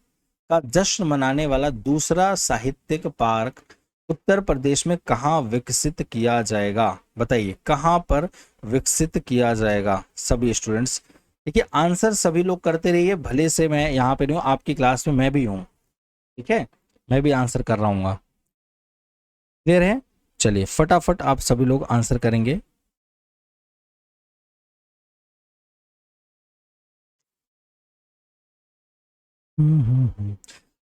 का जश्न मनाने वाला दूसरा साहित्यिक पार्क उत्तर प्रदेश में कहाँ विकसित किया जाएगा? बताइए कहाँ पर विकसित किया जाएगा सभी स्टूडेंट्स? देखिए आंसर सभी लोग करते रहिए, भले से मैं यहाँ पे नहीं हूँ, आपकी क्लास में मैं भी हूँ, ठीक है, मैं भी आंसर कर रहा हूँ। क्लियर है? चलिए फटाफट आप सभी लोग आंसर करेंगे।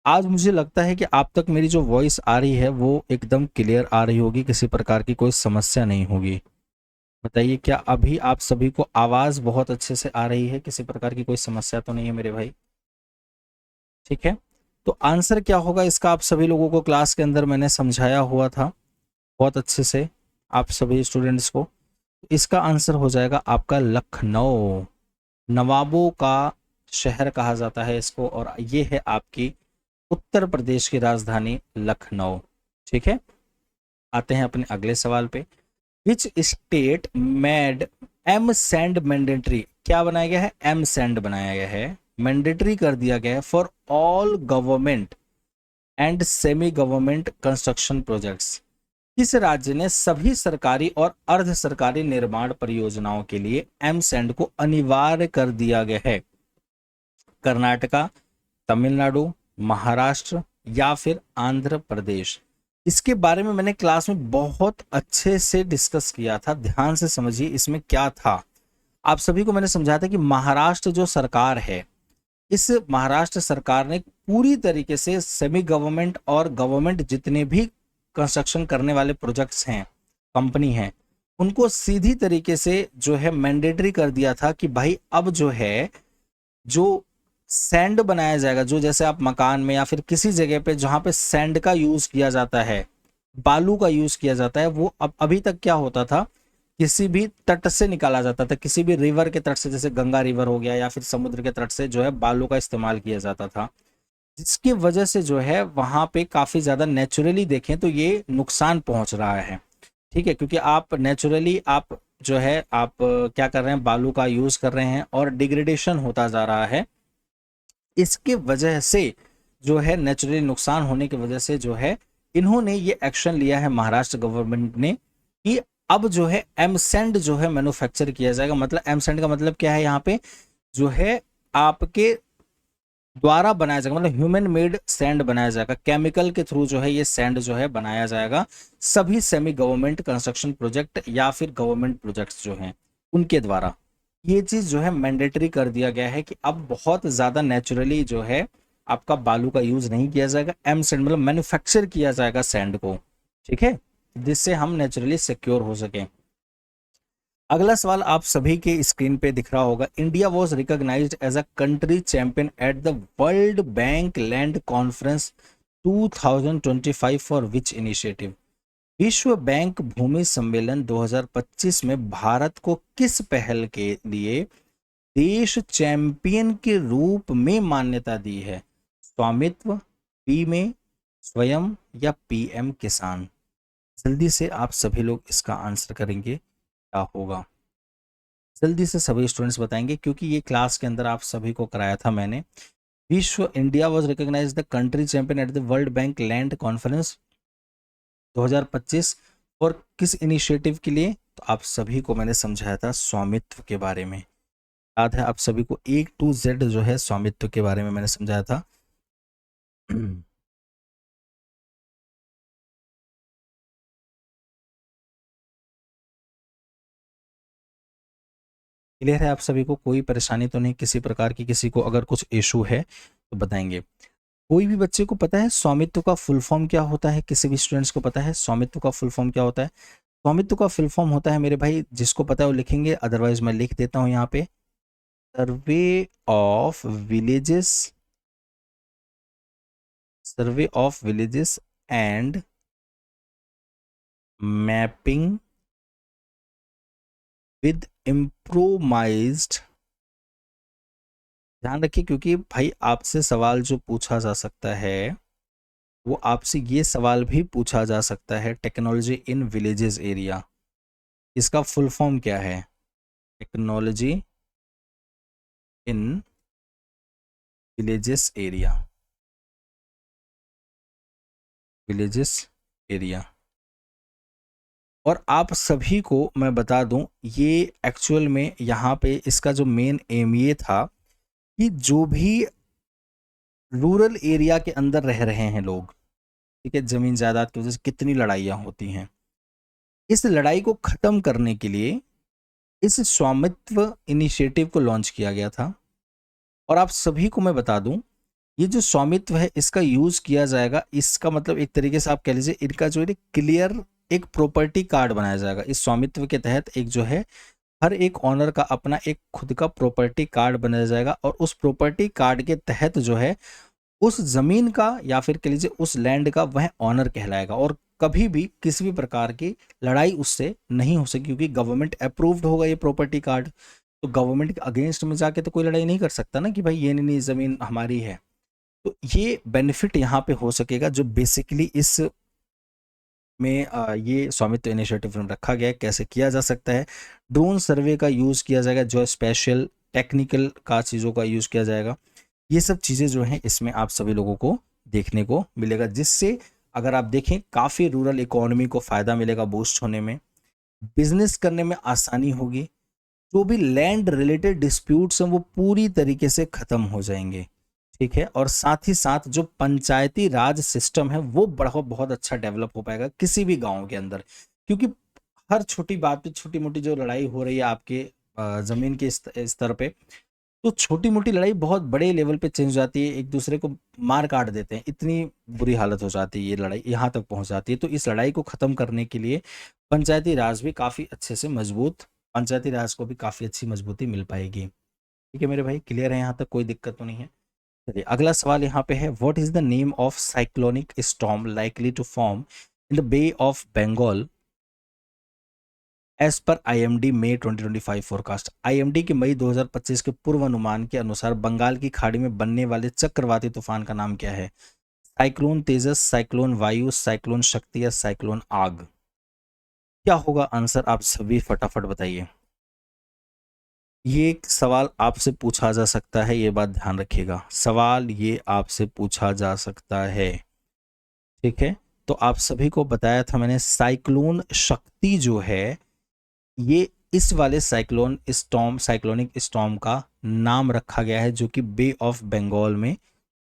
आज मुझे लगता है कि आप तक मेरी जो वॉइस आ रही है वो एकदम क्लियर आ रही होगी, किसी प्रकार की कोई समस्या नहीं होगी। बताइए क्या अभी आप सभी को आवाज बहुत अच्छे से आ रही है? किसी प्रकार की कोई समस्या तो नहीं है मेरे भाई? ठीक है, तो आंसर क्या होगा इसका आप सभी लोगों को क्लास के अंदर मैंने समझाया हुआ था बहुत अच्छे से आप सभी स्टूडेंट्स को। इसका आंसर हो जाएगा आपका लखनऊ। नवाबों का शहर कहा जाता है इसको, और ये है आपकी उत्तर प्रदेश की राजधानी लखनऊ। ठीक है, आते हैं अपने अगले सवाल पे। Which state made M sand mandatory? क्या बनाया गया है? एम सैंड बनाया गया है, मैंडेटरी कर दिया गया है for all government and semi government construction projects. किस राज्य ने सभी सरकारी और अर्ध सरकारी निर्माण परियोजनाओं के लिए एम सैंड को अनिवार्य कर दिया गया है? कर्नाटका, तमिलनाडु, महाराष्ट्र या फिर आंध्र प्रदेश? इसके बारे में मैंने क्लास में बहुत अच्छे से डिस्कस किया था, ध्यान से समझिए इसमें क्या था। आप सभी को मैंने समझाया था कि महाराष्ट्र जो सरकार है, इस महाराष्ट्र सरकार ने पूरी तरीके से सेमी गवर्नमेंट और गवर्नमेंट जितने भी कंस्ट्रक्शन करने वाले प्रोजेक्ट्स हैं, कंपनी हैं, उनको सीधी तरीके से जो है मैंडेटरी कर दिया था कि भाई अब जो है जो सैंड बनाया जाएगा, जो जैसे आप मकान में या फिर किसी जगह पे जहां पे सैंड का यूज किया जाता है, बालू का यूज किया जाता है, वो अब अभी तक क्या होता था, किसी भी तट से निकाला जाता था, किसी भी रिवर के तट से, जैसे गंगा रिवर हो गया या फिर समुद्र के तट से जो है बालू का इस्तेमाल किया जाता था, जिसकी वजह से जो है वहां पे काफी ज्यादा नेचुरली देखें तो ये नुकसान पहुंच रहा है। ठीक है, क्योंकि आप नेचुरली आप जो है आप क्या कर रहे हैं, बालू का यूज कर रहे हैं और डिग्रेडेशन होता जा रहा है। इसके वजह से जो है नेचुरली नुकसान होने की वजह से जो है इन्होंने ये एक्शन लिया है महाराष्ट्र गवर्नमेंट ने कि अब जो है एमसेंड जो है मैन्युफैक्चर किया जाएगा। मतलब एमसेंड का मतलब क्या है, यहाँ पे जो है आपके द्वारा बनाया जाएगा, मतलब ह्यूमन मेड सैंड बनाया जाएगा, केमिकल के थ्रू जो है ये सैंड जो है बनाया जाएगा सभी सेमी गवर्नमेंट कंस्ट्रक्शन प्रोजेक्ट या फिर गवर्नमेंट प्रोजेक्ट्स जो हैं उनके द्वारा। ये चीज जो है मैंडेटरी कर दिया गया है कि अब बहुत ज्यादा नेचुरली जो है आपका बालू का यूज नहीं किया जाएगा, एम सैंड मतलब मैन्युफैक्चर किया जाएगा सैंड को। ठीक है, जिससे हम नेचुरली सिक्योर हो सके। अगला सवाल आप सभी के स्क्रीन पे दिख रहा होगा। India was recognised as a country champion at the world bank land conference 2025 for which initiative? विश्व बैंक भूमि सम्मेलन 2025 में भारत को किस पहल के लिए देश चैंपियन के रूप में मान्यता दी है? स्वामित्व, पी में स्वयं या पीएम किसान? जल्दी से आप सभी लोग इसका आंसर करेंगे, क्या होगा? जल्दी से सभी स्टूडेंट्स बताएंगे क्योंकि ये क्लास के अंदर आप सभी को कराया था मैंने। विश्व India was recognise the country champion at the world bank land conference 2025 और किस इनिशिएटिव के लिए? तो आप सभी को मैंने समझाया था स्वामित्व के बारे में। याद है आप सभी को A to Z जो है स्वामित्व के बारे में मैंने समझाया था। क्लियर है आप सभी को? कोई परेशानी तो नहीं किसी प्रकार की? किसी को अगर कुछ इशू है तो बताएंगे। कोई भी बच्चे को पता है स्वामित्व का फुल फॉर्म क्या होता है? किसी भी स्टूडेंट्स को पता है स्वामित्व का फुल फॉर्म क्या होता है? स्वामित्व का फुल फॉर्म होता है मेरे भाई, जिसको पता है वो लिखेंगे, अदरवाइज मैं लिख देता हूं यहाँ पे। Survey of villages, survey of villages and mapping with improvised ध्यान रखिए, क्योंकि भाई आपसे सवाल जो पूछा जा सकता है वो आपसे ये सवाल भी पूछा जा सकता है, टेक्नोलॉजी इन विलेजेस एरिया, इसका फुल फॉर्म क्या है? Technology in villages area, villages area. और आप सभी को मैं बता दूं, ये एक्चुअल में यहाँ पे इसका जो मेन एम ये था कि जो भी रूरल एरिया के अंदर रह रहे हैं लोग, ठीक है, जमीन जायदाद की वजह से कितनी लड़ाइयाँ होती हैं, इस लड़ाई को खत्म करने के लिए इस स्वामित्व इनिशिएटिव को लॉन्च किया गया था। और आप सभी को मैं बता दूं, ये जो स्वामित्व है इसका यूज किया जाएगा, इसका मतलब एक तरीके से आप कह लीजिए इनका जो है क्लियर एक प्रॉपर्टी कार्ड बनाया जाएगा। इस स्वामित्व के तहत एक जो है हर एक ऑनर का अपना एक खुद का प्रॉपर्टी कार्ड बनाया जाएगा, और उस प्रॉपर्टी कार्ड के तहत जो है उस जमीन का या फिर कह लीजिए उस लैंड का वह ऑनर कहलाएगा, और कभी भी किसी भी प्रकार की लड़ाई उससे नहीं हो सकी, क्योंकि गवर्नमेंट अप्रूव्ड होगा ये प्रॉपर्टी कार्ड। तो गवर्नमेंट के अगेंस्ट में जाके तो कोई लड़ाई नहीं कर सकता ना कि भाई ये नहीं जमीन हमारी है। तो ये बेनिफिट यहाँ पे हो सकेगा जो बेसिकली इस में ये स्वामित्व इनिशिएटिव में रखा गया है। कैसे किया जा सकता है? ड्रोन सर्वे का यूज़ किया जाएगा, जो स्पेशल टेक्निकल का चीज़ों का यूज़ किया जाएगा। ये सब चीज़ें जो हैं इसमें आप सभी लोगों को देखने को मिलेगा, जिससे अगर आप देखें काफ़ी रूरल इकोनॉमी को फ़ायदा मिलेगा, बूस्ट होने में, बिजनेस करने में आसानी होगी, जो भी लैंड रिलेटेड डिस्प्यूट्स हैं वो पूरी तरीके से ख़त्म हो जाएंगे, ठीक है। और साथ ही साथ जो पंचायती राज सिस्टम है वो बढ़ा बहुत अच्छा डेवलप हो पाएगा किसी भी गांव के अंदर, क्योंकि हर छोटी बात पे छोटी मोटी जो लड़ाई हो रही है आपके जमीन के स्तर पे, तो छोटी मोटी लड़ाई बहुत बड़े लेवल पे चेंज हो जाती है, एक दूसरे को मार काट देते हैं, इतनी बुरी हालत हो जाती है, ये लड़ाई यहाँ तक पहुंच जाती है। तो इस लड़ाई को खत्म करने के लिए पंचायती राज भी काफी अच्छे से मजबूत, पंचायती राज को भी काफी अच्छी मजबूती मिल पाएगी। ठीक है मेरे भाई, क्लियर है यहाँ तक, कोई दिक्कत तो नहीं है? चलिए अगला सवाल यहाँ पे है, what is the name of cyclonic storm likely to form in the bay of Bengal as per IMD May 2025 forecast. IMD के मई 2025 के पूर्वानुमान के अनुसार बंगाल की खाड़ी में बनने वाले चक्रवाती तूफान का नाम क्या है? साइक्लोन तेजस, साइक्लोन वायु, साइक्लोन शक्ति या साइक्लोन आग? क्या होगा आंसर? आप सभी फटाफट बताइए। ये एक सवाल आपसे पूछा जा सकता है, ये बात ध्यान रखिएगा, सवाल ये आपसे पूछा जा सकता है, ठीक है। तो आप सभी को बताया था मैंने, साइक्लोन शक्ति जो है ये इस वाले साइक्लोन स्टॉर्म, साइक्लोनिक स्टॉर्म का नाम रखा गया है, जो कि बे ऑफ बंगाल में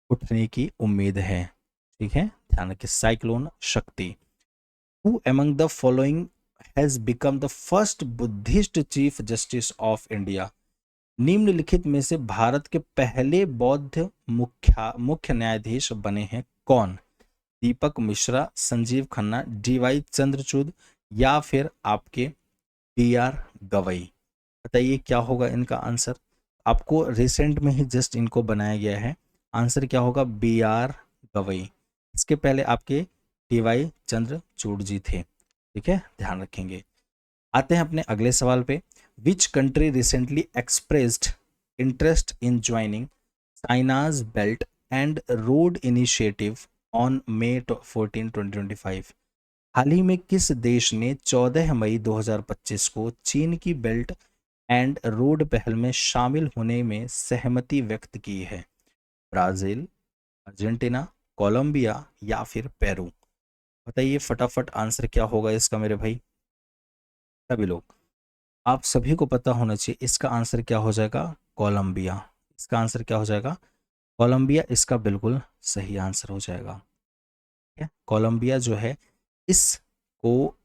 उठने की उम्मीद है, ठीक है। ध्यान रखिए, साइक्लोन शक्ति। Who among the following has become the first Buddhist chief justice of India? निम्नलिखित में से भारत के पहले बौद्ध मुख्य न्यायाधीश बने हैं कौन? दीपक मिश्रा, संजीव खन्ना, डीवाई चंद्रचूड़ या फिर आपके बी आर गवई? बताइए क्या होगा इनका आंसर? आपको रिसेंट में ही जस्ट इनको बनाया गया है, आंसर क्या होगा? B R Gavai. इसके पहले आपके डीवाई चंद्रचूड़ जी थे, ठीक है, ध्यान रखेंगे। आते हैं अपने अगले सवाल पे, which country recently expressed interest in joining China's belt and road initiative on May 14, 2025? हाल ही में किस देश ने 14 मई 2025 को चीन की बेल्ट एंड रोड पहल में शामिल होने में सहमति व्यक्त की है? ब्राजील, अर्जेंटीना, कोलंबिया या फिर पेरू? बताइए फटाफट आंसर क्या होगा इसका मेरे भाई, सभी लोग। आप सभी को पता होना चाहिए, इसका आंसर क्या हो जाएगा? कोलंबिया। इसका आंसर क्या हो जाएगा? कोलंबिया इसका बिल्कुल सही आंसर हो जाएगा, ठीक है। कोलंबिया जो है इसको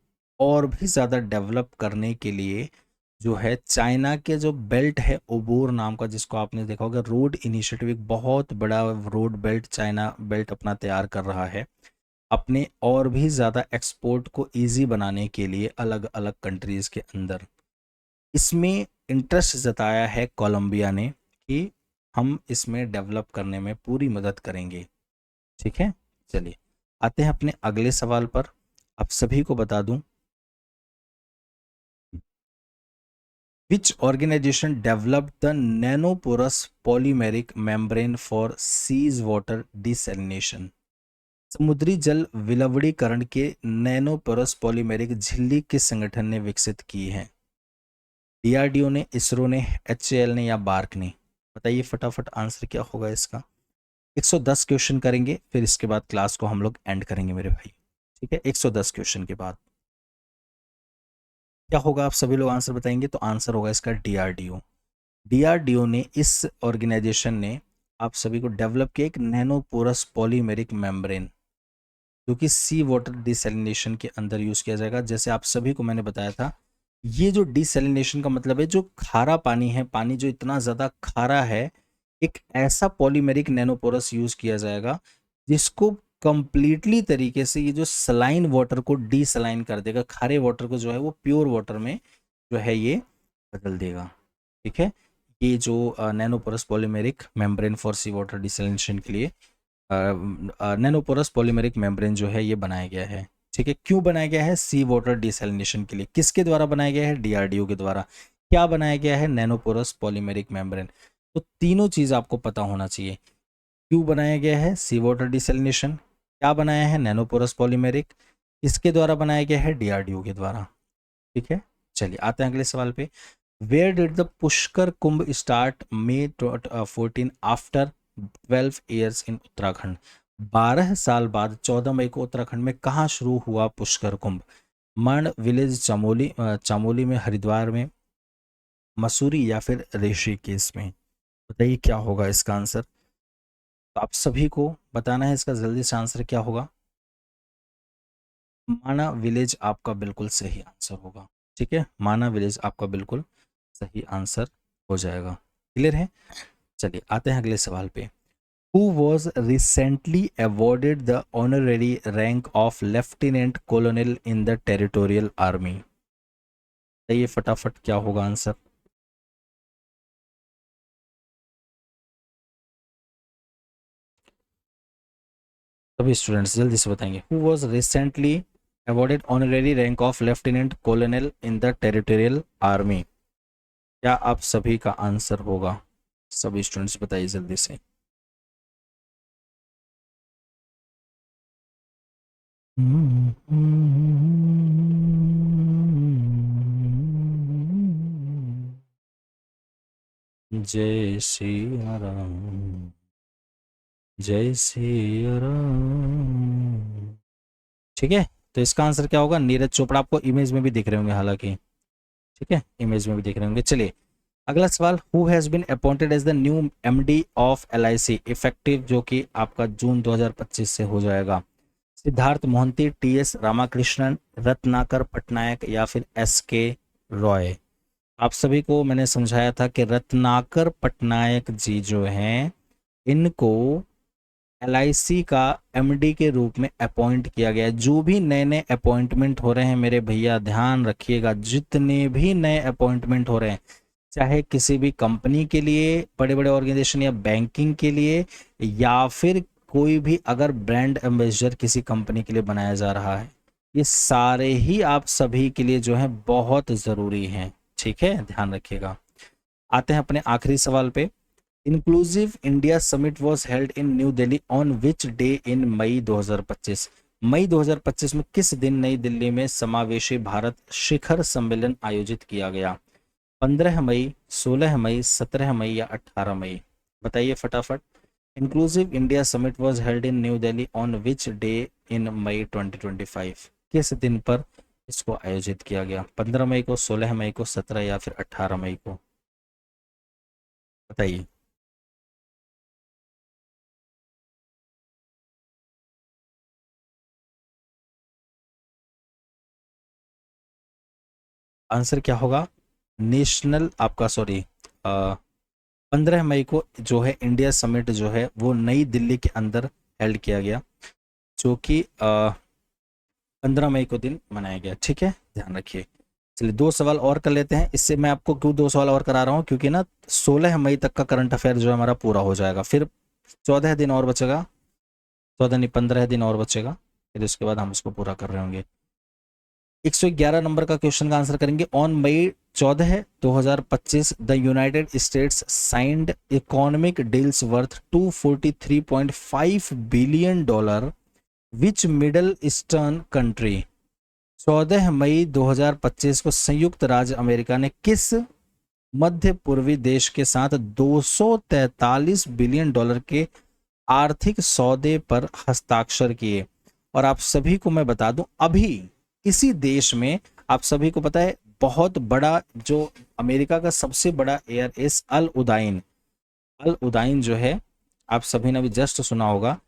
और भी ज़्यादा डेवलप करने के लिए जो है चाइना के जो बेल्ट है ओबोर नाम का, जिसको आपने देखा होगा, रोड इनिशिएटिव, एक बहुत बड़ा रोड बेल्ट चाइना बेल्ट अपना तैयार कर रहा है, अपने और भी ज़्यादा एक्सपोर्ट को इजी बनाने के लिए अलग अलग कंट्रीज़ के अंदर। इसमें इंटरेस्ट जताया है कोलंबिया ने कि हम इसमें डेवलप करने में पूरी मदद करेंगे, ठीक है। चलिए आते हैं अपने अगले सवाल पर। आप सभी को बता दूं, which organisation developed the nanoporous polymeric membrane for sea water desalination? समुद्री जल विलवणीकरण के नैनोपोरस पॉलीमेरिक झिल्ली किस संगठन ने विकसित की है? डीआरडीओ ने, इसरो ने, एचएएल ने या बार्क ने? बताइए फटाफट आंसर क्या होगा इसका। 110 क्वेश्चन करेंगे, फिर इसके बाद क्लास को हम लोग एंड करेंगे मेरे भाई। ठीक है, 110 क्वेश्चन के बाद क्या होगा, आप सभी लोग आंसर बताएंगे। तो आंसर होगा इसका डीआरडीओ। डीआरडीओ ने, इस ऑर्गेनाइजेशन ने आप सभी को डेवलप किया एक नैनोपोरस पॉलीमेरिक मेम्ब्रेन, जो कि सी वाटर डिसैलिनेशन के अंदर यूज किया जाएगा। जैसे आप सभी को मैंने बताया था, ये जो डिसैलिनेशन का मतलब है, जो खारा पानी है, पानी जो इतना ज़्यादा खारा है, एक ऐसा पॉलीमेरिक नैनोपोरस यूज किया जाएगा जिसको कंप्लीटली तरीके से ये जो सलाइन वाटर को डीसलाइन कर देगा, खारे वाटर को जो है वो प्योर वाटर में जो है ये बदल देगा। ठीक है, ये जो nanoporous polymeric membrane for sea water desalination के लिए नैनोपोरस पॉलीमेरिक मेम्ब्रेन जो है ये बनाया गया है। ठीक है, क्यों बनाया गया है? सी वाटर डिसैलिनेशन के लिए। किसके द्वारा बनाया गया है? डीआरडीओ के द्वारा। क्या बनाया गया है? नैनोपोरस पॉलीमेरिक मेम्ब्रेन। तो तीनों चीज आपको पता होना चाहिए। क्यों बनाया गया है? सी वाटर डिसैलिनेशन। क्या बनाया है? नैनोपोरस पॉलीमेरिक। इसके द्वारा बनाया गया है? डीआरडीओ के द्वारा। ठीक है, चलिए आते हैं अगले सवाल पे। Where did the Pushkar Kumbh start May 14 after 12 years in Uttarakhand? 12 साल बाद 14 मई को उत्तराखंड में कहाँ शुरू हुआ पुष्कर कुंभ? मण विलेज, चमोली, चमोली में, हरिद्वार में, मसूरी या फिर ऋषिकेश में? बताइए क्या होगा इसका आंसर। तो आप सभी को बताना है इसका, जल्दी से आंसर क्या होगा। माना विलेज आपका बिल्कुल सही आंसर होगा। ठीक है, माना विलेज आपका बिल्कुल सही आंसर हो जाएगा। क्लियर है, चलिए आते हैं अगले सवाल पे। Who was recently awarded the honorary rank of Lieutenant Colonel in the Territorial Army? ये फटाफट क्या होगा आंसर। सभी स्टूडेंट्स जल्दी से बताएंगे। Who was recently awarded honorary rank of Lieutenant Colonel in the Territorial Army? क्या आप सभी का आंसर होगा? सभी स्टूडेंट्स बताइए जल्दी से। जय सिया राम, जय सिया राम। ठीक है, तो इसका आंसर क्या होगा? नीरज चोपड़ा। आपको इमेज में भी दिख रहे होंगे हालांकि। ठीक है, इमेज में भी दिख रहे होंगे। चलिए अगला सवाल। Who has been appointed as the new MD of LIC effective, जो कि आपका जून 2025 से हो जाएगा? सिद्धार्थ मोहंती, टीएस रामाकृष्णन, रत्नाकर पटनायक या फिर एसके रॉय? आप सभी को मैंने समझाया था कि रत्नाकर पटनायक जी जो हैं, इनको एलआईसी का एमडी के रूप में अपॉइंट किया गया है। जो भी नए नए अपॉइंटमेंट हो रहे हैं मेरे भैया, ध्यान रखिएगा, जितने भी नए अपॉइंटमेंट हो रहे हैं, चाहे किसी भी कंपनी के लिए, बड़े बड़े ऑर्गेनाइजेशन या बैंकिंग के लिए, या फिर कोई भी अगर ब्रांड एम्बेसडर किसी कंपनी के लिए बनाया जा रहा है, ये सारे ही आप सभी के लिए जो है बहुत ज़रूरी हैं। ठीक है, ध्यान रखिएगा। आते हैं अपने आखिरी सवाल पे। Inclusive India summit was held in New Delhi on which day in May 2025? मई 2025 में किस दिन नई दिल्ली में समावेशी भारत शिखर सम्मेलन आयोजित किया गया? 15 मई, 16 मई, 17 मई या 18 मई? बताइए फटाफट। Inclusive India summit was held in New Delhi on which day in May 2025? किस दिन पर इसको आयोजित किया गया? 15 मई को, 16 मई को, 17 या फिर 18 मई को? बताइए। आंसर क्या होगा? नेशनल आपका, सॉरी, 15 मई को जो है इंडिया समिट जो है वो नई दिल्ली के अंदर हेल्ड किया गया, जो कि 15 मई को दिन मनाया गया। ठीक है, ध्यान रखिए। चलिए 2 सवाल और कर लेते हैं। इससे मैं आपको क्यों 2 सवाल और करा रहा हूँ, क्योंकि ना 16 मई तक का करंट अफेयर जो है हमारा पूरा हो जाएगा। फिर 14 दिन और बचेगा, 14 नहीं 15 दिन और बचेगा, फिर उसके बाद हम उसको पूरा कर रहे होंगे। 111 नंबर का क्वेश्चन का आंसर करेंगे। On May 14 2025 the United States signed economic deals worth $243.5 billion which Middle Eastern country. 14 मई 2025 को संयुक्त राज्य अमेरिका ने किस मध्य पूर्वी देश के साथ $243 बिलियन के आर्थिक सौदे पर हस्ताक्षर किए। और आप सभी को मैं बता दूं, अभी इसी देश में आप सभी को पता है बहुत बड़ा जो अमेरिका का सबसे बड़ा एयर एस अल उदाइन जो है, आप सभी ने अभी जस्ट सुना होगा,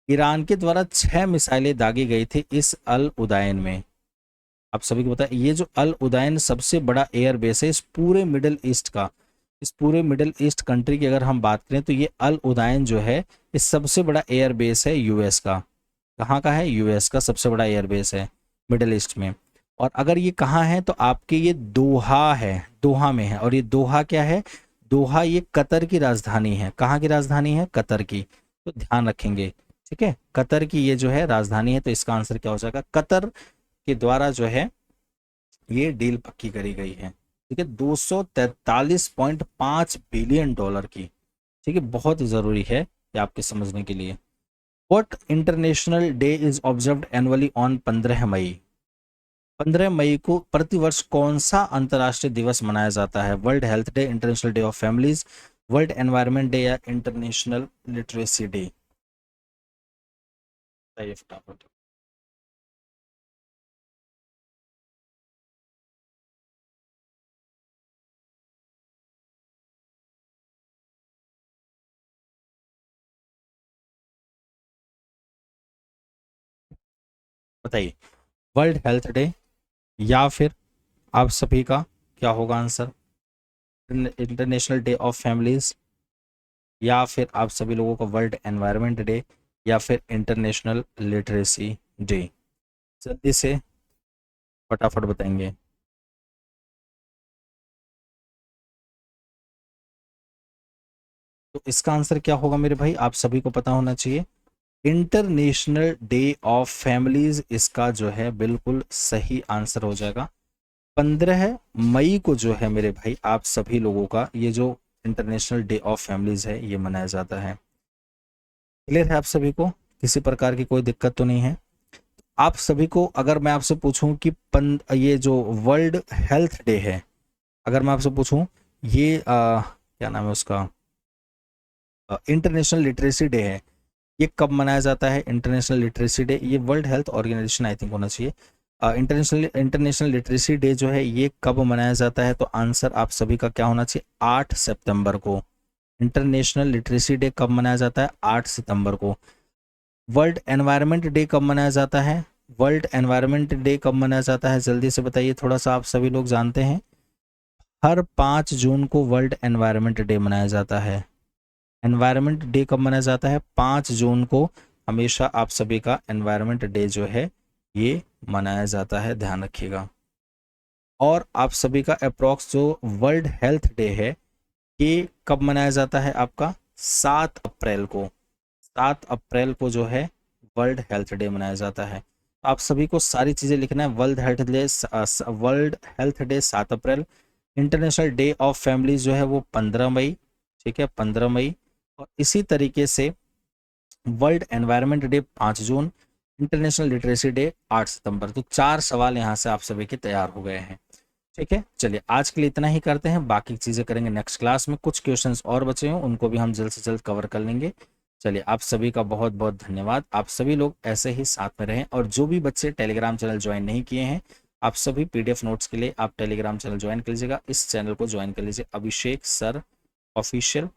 ईरान के द्वारा 6 मिसाइलें दागी गई थी इस अल उदाइन में। आप सभी को पता है ये जो अल उदाइन सबसे बड़ा एयर बेस है इस पूरे मिडिल ईस्ट का। इस पूरे मिडिल ईस्ट कंट्री की अगर हम बात करें तो ये अल उदाइन जो है इस सबसे बड़ा एयर बेस है यूएस का। कहाँ का है? यूएस का सबसे बड़ा एयर बेस है मिडिल ईस्ट में। और अगर ये कहाँ है तो आपके ये दोहा है, दोहा में है। और ये दोहा क्या है? दोहा ये कतर की राजधानी है। कहाँ की राजधानी है? कतर की। तो ध्यान रखेंगे, ठीक है, कतर की ये जो है राजधानी है। तो इसका आंसर क्या हो जाएगा? कतर के द्वारा जो है ये डील पक्की करी गई है, ठीक है, $243.5 बिलियन की। ठीक है, बहुत जरूरी है ये आपके समझने के लिए। What international day is observed annually on 15 मई। 15 मई को प्रतिवर्ष कौन सा अंतर्राष्ट्रीय दिवस मनाया जाता है? World health day, international day of families, world environment day या इंटरनेशनल लिटरेसी डे? बताइए फटाफट। बताइए, वर्ल्ड हेल्थ डे या फिर आप सभी का क्या होगा answer? International day of families या फिर आप सभी लोगों का वर्ल्ड एनवायरनमेंट डे या फिर इंटरनेशनल लिटरेसी डे? जल्दी से फटाफट बताएंगे। तो इसका आंसर क्या होगा मेरे भाई? आप सभी को पता होना चाहिए, इंटरनेशनल डे ऑफ फैमिलीज इसका जो है बिल्कुल सही आंसर हो जाएगा। 15 मई को जो है मेरे भाई आप सभी लोगों का ये जो इंटरनेशनल डे ऑफ फैमिलीज है ये मनाया जाता है। क्लियर है आप सभी को? किसी प्रकार की कोई दिक्कत तो नहीं है? आप सभी को अगर मैं आपसे पूछूं कि ये जो वर्ल्ड हेल्थ डे है, अगर मैं आपसे पूछूं ये क्या नाम है उसका, इंटरनेशनल लिटरेसी डे है, ये कब मनाया जाता है? इंटरनेशनल लिटरेसी डे ये world health organisation I think होना चाहिए। इंटरनेशनल लिटरेसी डे जो है ये कब मनाया जाता है? तो आंसर आप सभी का क्या होना चाहिए? 8 सितंबर को। इंटरनेशनल लिटरेसी डे कब मनाया जाता है? 8 सितंबर को। वर्ल्ड एनवायरनमेंट डे कब मनाया जाता है? वर्ल्ड एनवायरनमेंट डे कब मनाया जाता है? जल्दी से बताइए, थोड़ा सा आप सभी लोग जानते हैं। हर 5 जून को वर्ल्ड एनवायरनमेंट डे मनाया जाता है। एनवायरनमेंट डे कब मनाया जाता है? 5 जून को हमेशा आप सभी का एनवायरनमेंट डे जो है ये मनाया जाता है, ध्यान रखिएगा। और आप सभी का अप्रॉक्स जो वर्ल्ड हेल्थ डे है ये कब मनाया जाता है? आपका 7 अप्रैल को। 7 अप्रैल को जो है वर्ल्ड हेल्थ डे मनाया जाता है। आप सभी को सारी चीज़ें लिखना है। World health day 7 April, international day of families जो है वो 15 मई, ठीक है, 15 मई। और इसी तरीके से वर्ल्ड एनवायरनमेंट डे 5 जून, इंटरनेशनल लिटरेसी डे 8 सितंबर। तो 4 सवाल यहाँ से आप सभी के तैयार हो गए हैं, ठीक है। चलिए आज के लिए इतना ही करते हैं, बाकी चीज़ें करेंगे नेक्स्ट क्लास में। कुछ क्वेश्चंस और बचे हैं उनको भी हम जल्द से जल्द कवर कर लेंगे। चलिए आप सभी का बहुत बहुत धन्यवाद। आप सभी लोग ऐसे ही साथ में रहें। और जो भी बच्चे टेलीग्राम चैनल ज्वाइन नहीं किए हैं, आप सभी पीडीएफ नोट्स के लिए आप टेलीग्राम चैनल ज्वाइन कर लीजिएगा। इस चैनल को ज्वाइन कर लीजिए, अभिषेक सर ऑफिशियल।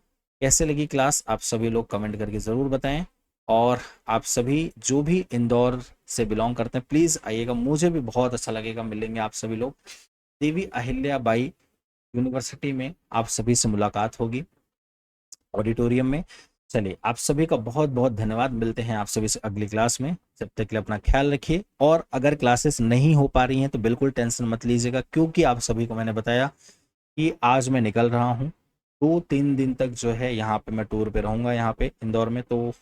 कैसे लगी क्लास आप सभी लोग कमेंट करके ज़रूर बताएं। और आप सभी जो भी इंदौर से बिलोंग करते हैं प्लीज़ आइएगा, मुझे भी बहुत अच्छा लगेगा। मिलेंगे आप सभी लोग। देवी अहिल्याबाई यूनिवर्सिटी में आप सभी से मुलाकात होगी ऑडिटोरियम में। चलिए आप सभी का बहुत बहुत धन्यवाद। मिलते हैं आप सभी से अगली क्लास में। जब तक के लिए अपना ख्याल रखिए। और अगर क्लासेस नहीं हो पा रही हैं तो बिल्कुल टेंशन मत लीजिएगा, क्योंकि आप सभी को मैंने बताया कि आज मैं निकल रहा हूँ 2-3 दिन तक जो है यहाँ पे मैं टूर पे रहूँगा, यहाँ पे इंदौर में। तो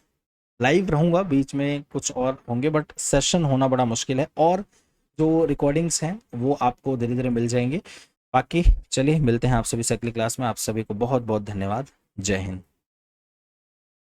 लाइव रहूँगा, बीच में कुछ और होंगे बट सेशन होना बड़ा मुश्किल है। और जो रिकॉर्डिंग्स हैं वो आपको धीरे धीरे मिल जाएंगे। बाकी चलिए मिलते हैं आप सभी से अगली क्लास में। आप सभी को बहुत बहुत धन्यवाद। जय हिंद।